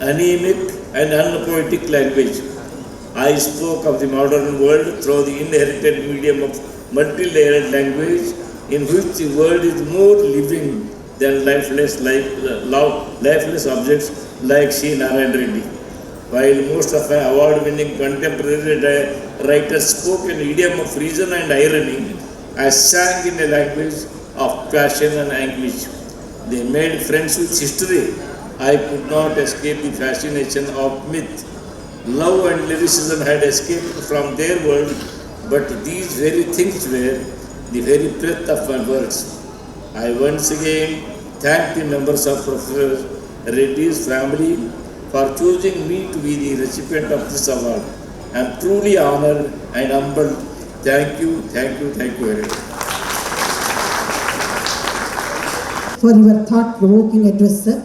anemic and unpoetic language. I spoke of the modern world through the inherited medium of multi-layered language in which the world is more living than lifeless objects like C. Narayan Reddy. While most of my award-winning contemporary writers spoke an idiom of reason and irony, I sang in a language of passion and anguish. They made friends with history. I could not escape the fascination of myth. Love and lyricism had escaped from their world, but these very things were the very breath of my words. I once again thank the members of Professor Reddy's family for choosing me to be the recipient of this award. I am truly honored and humbled. Thank you very much. for your thought-provoking address, sir.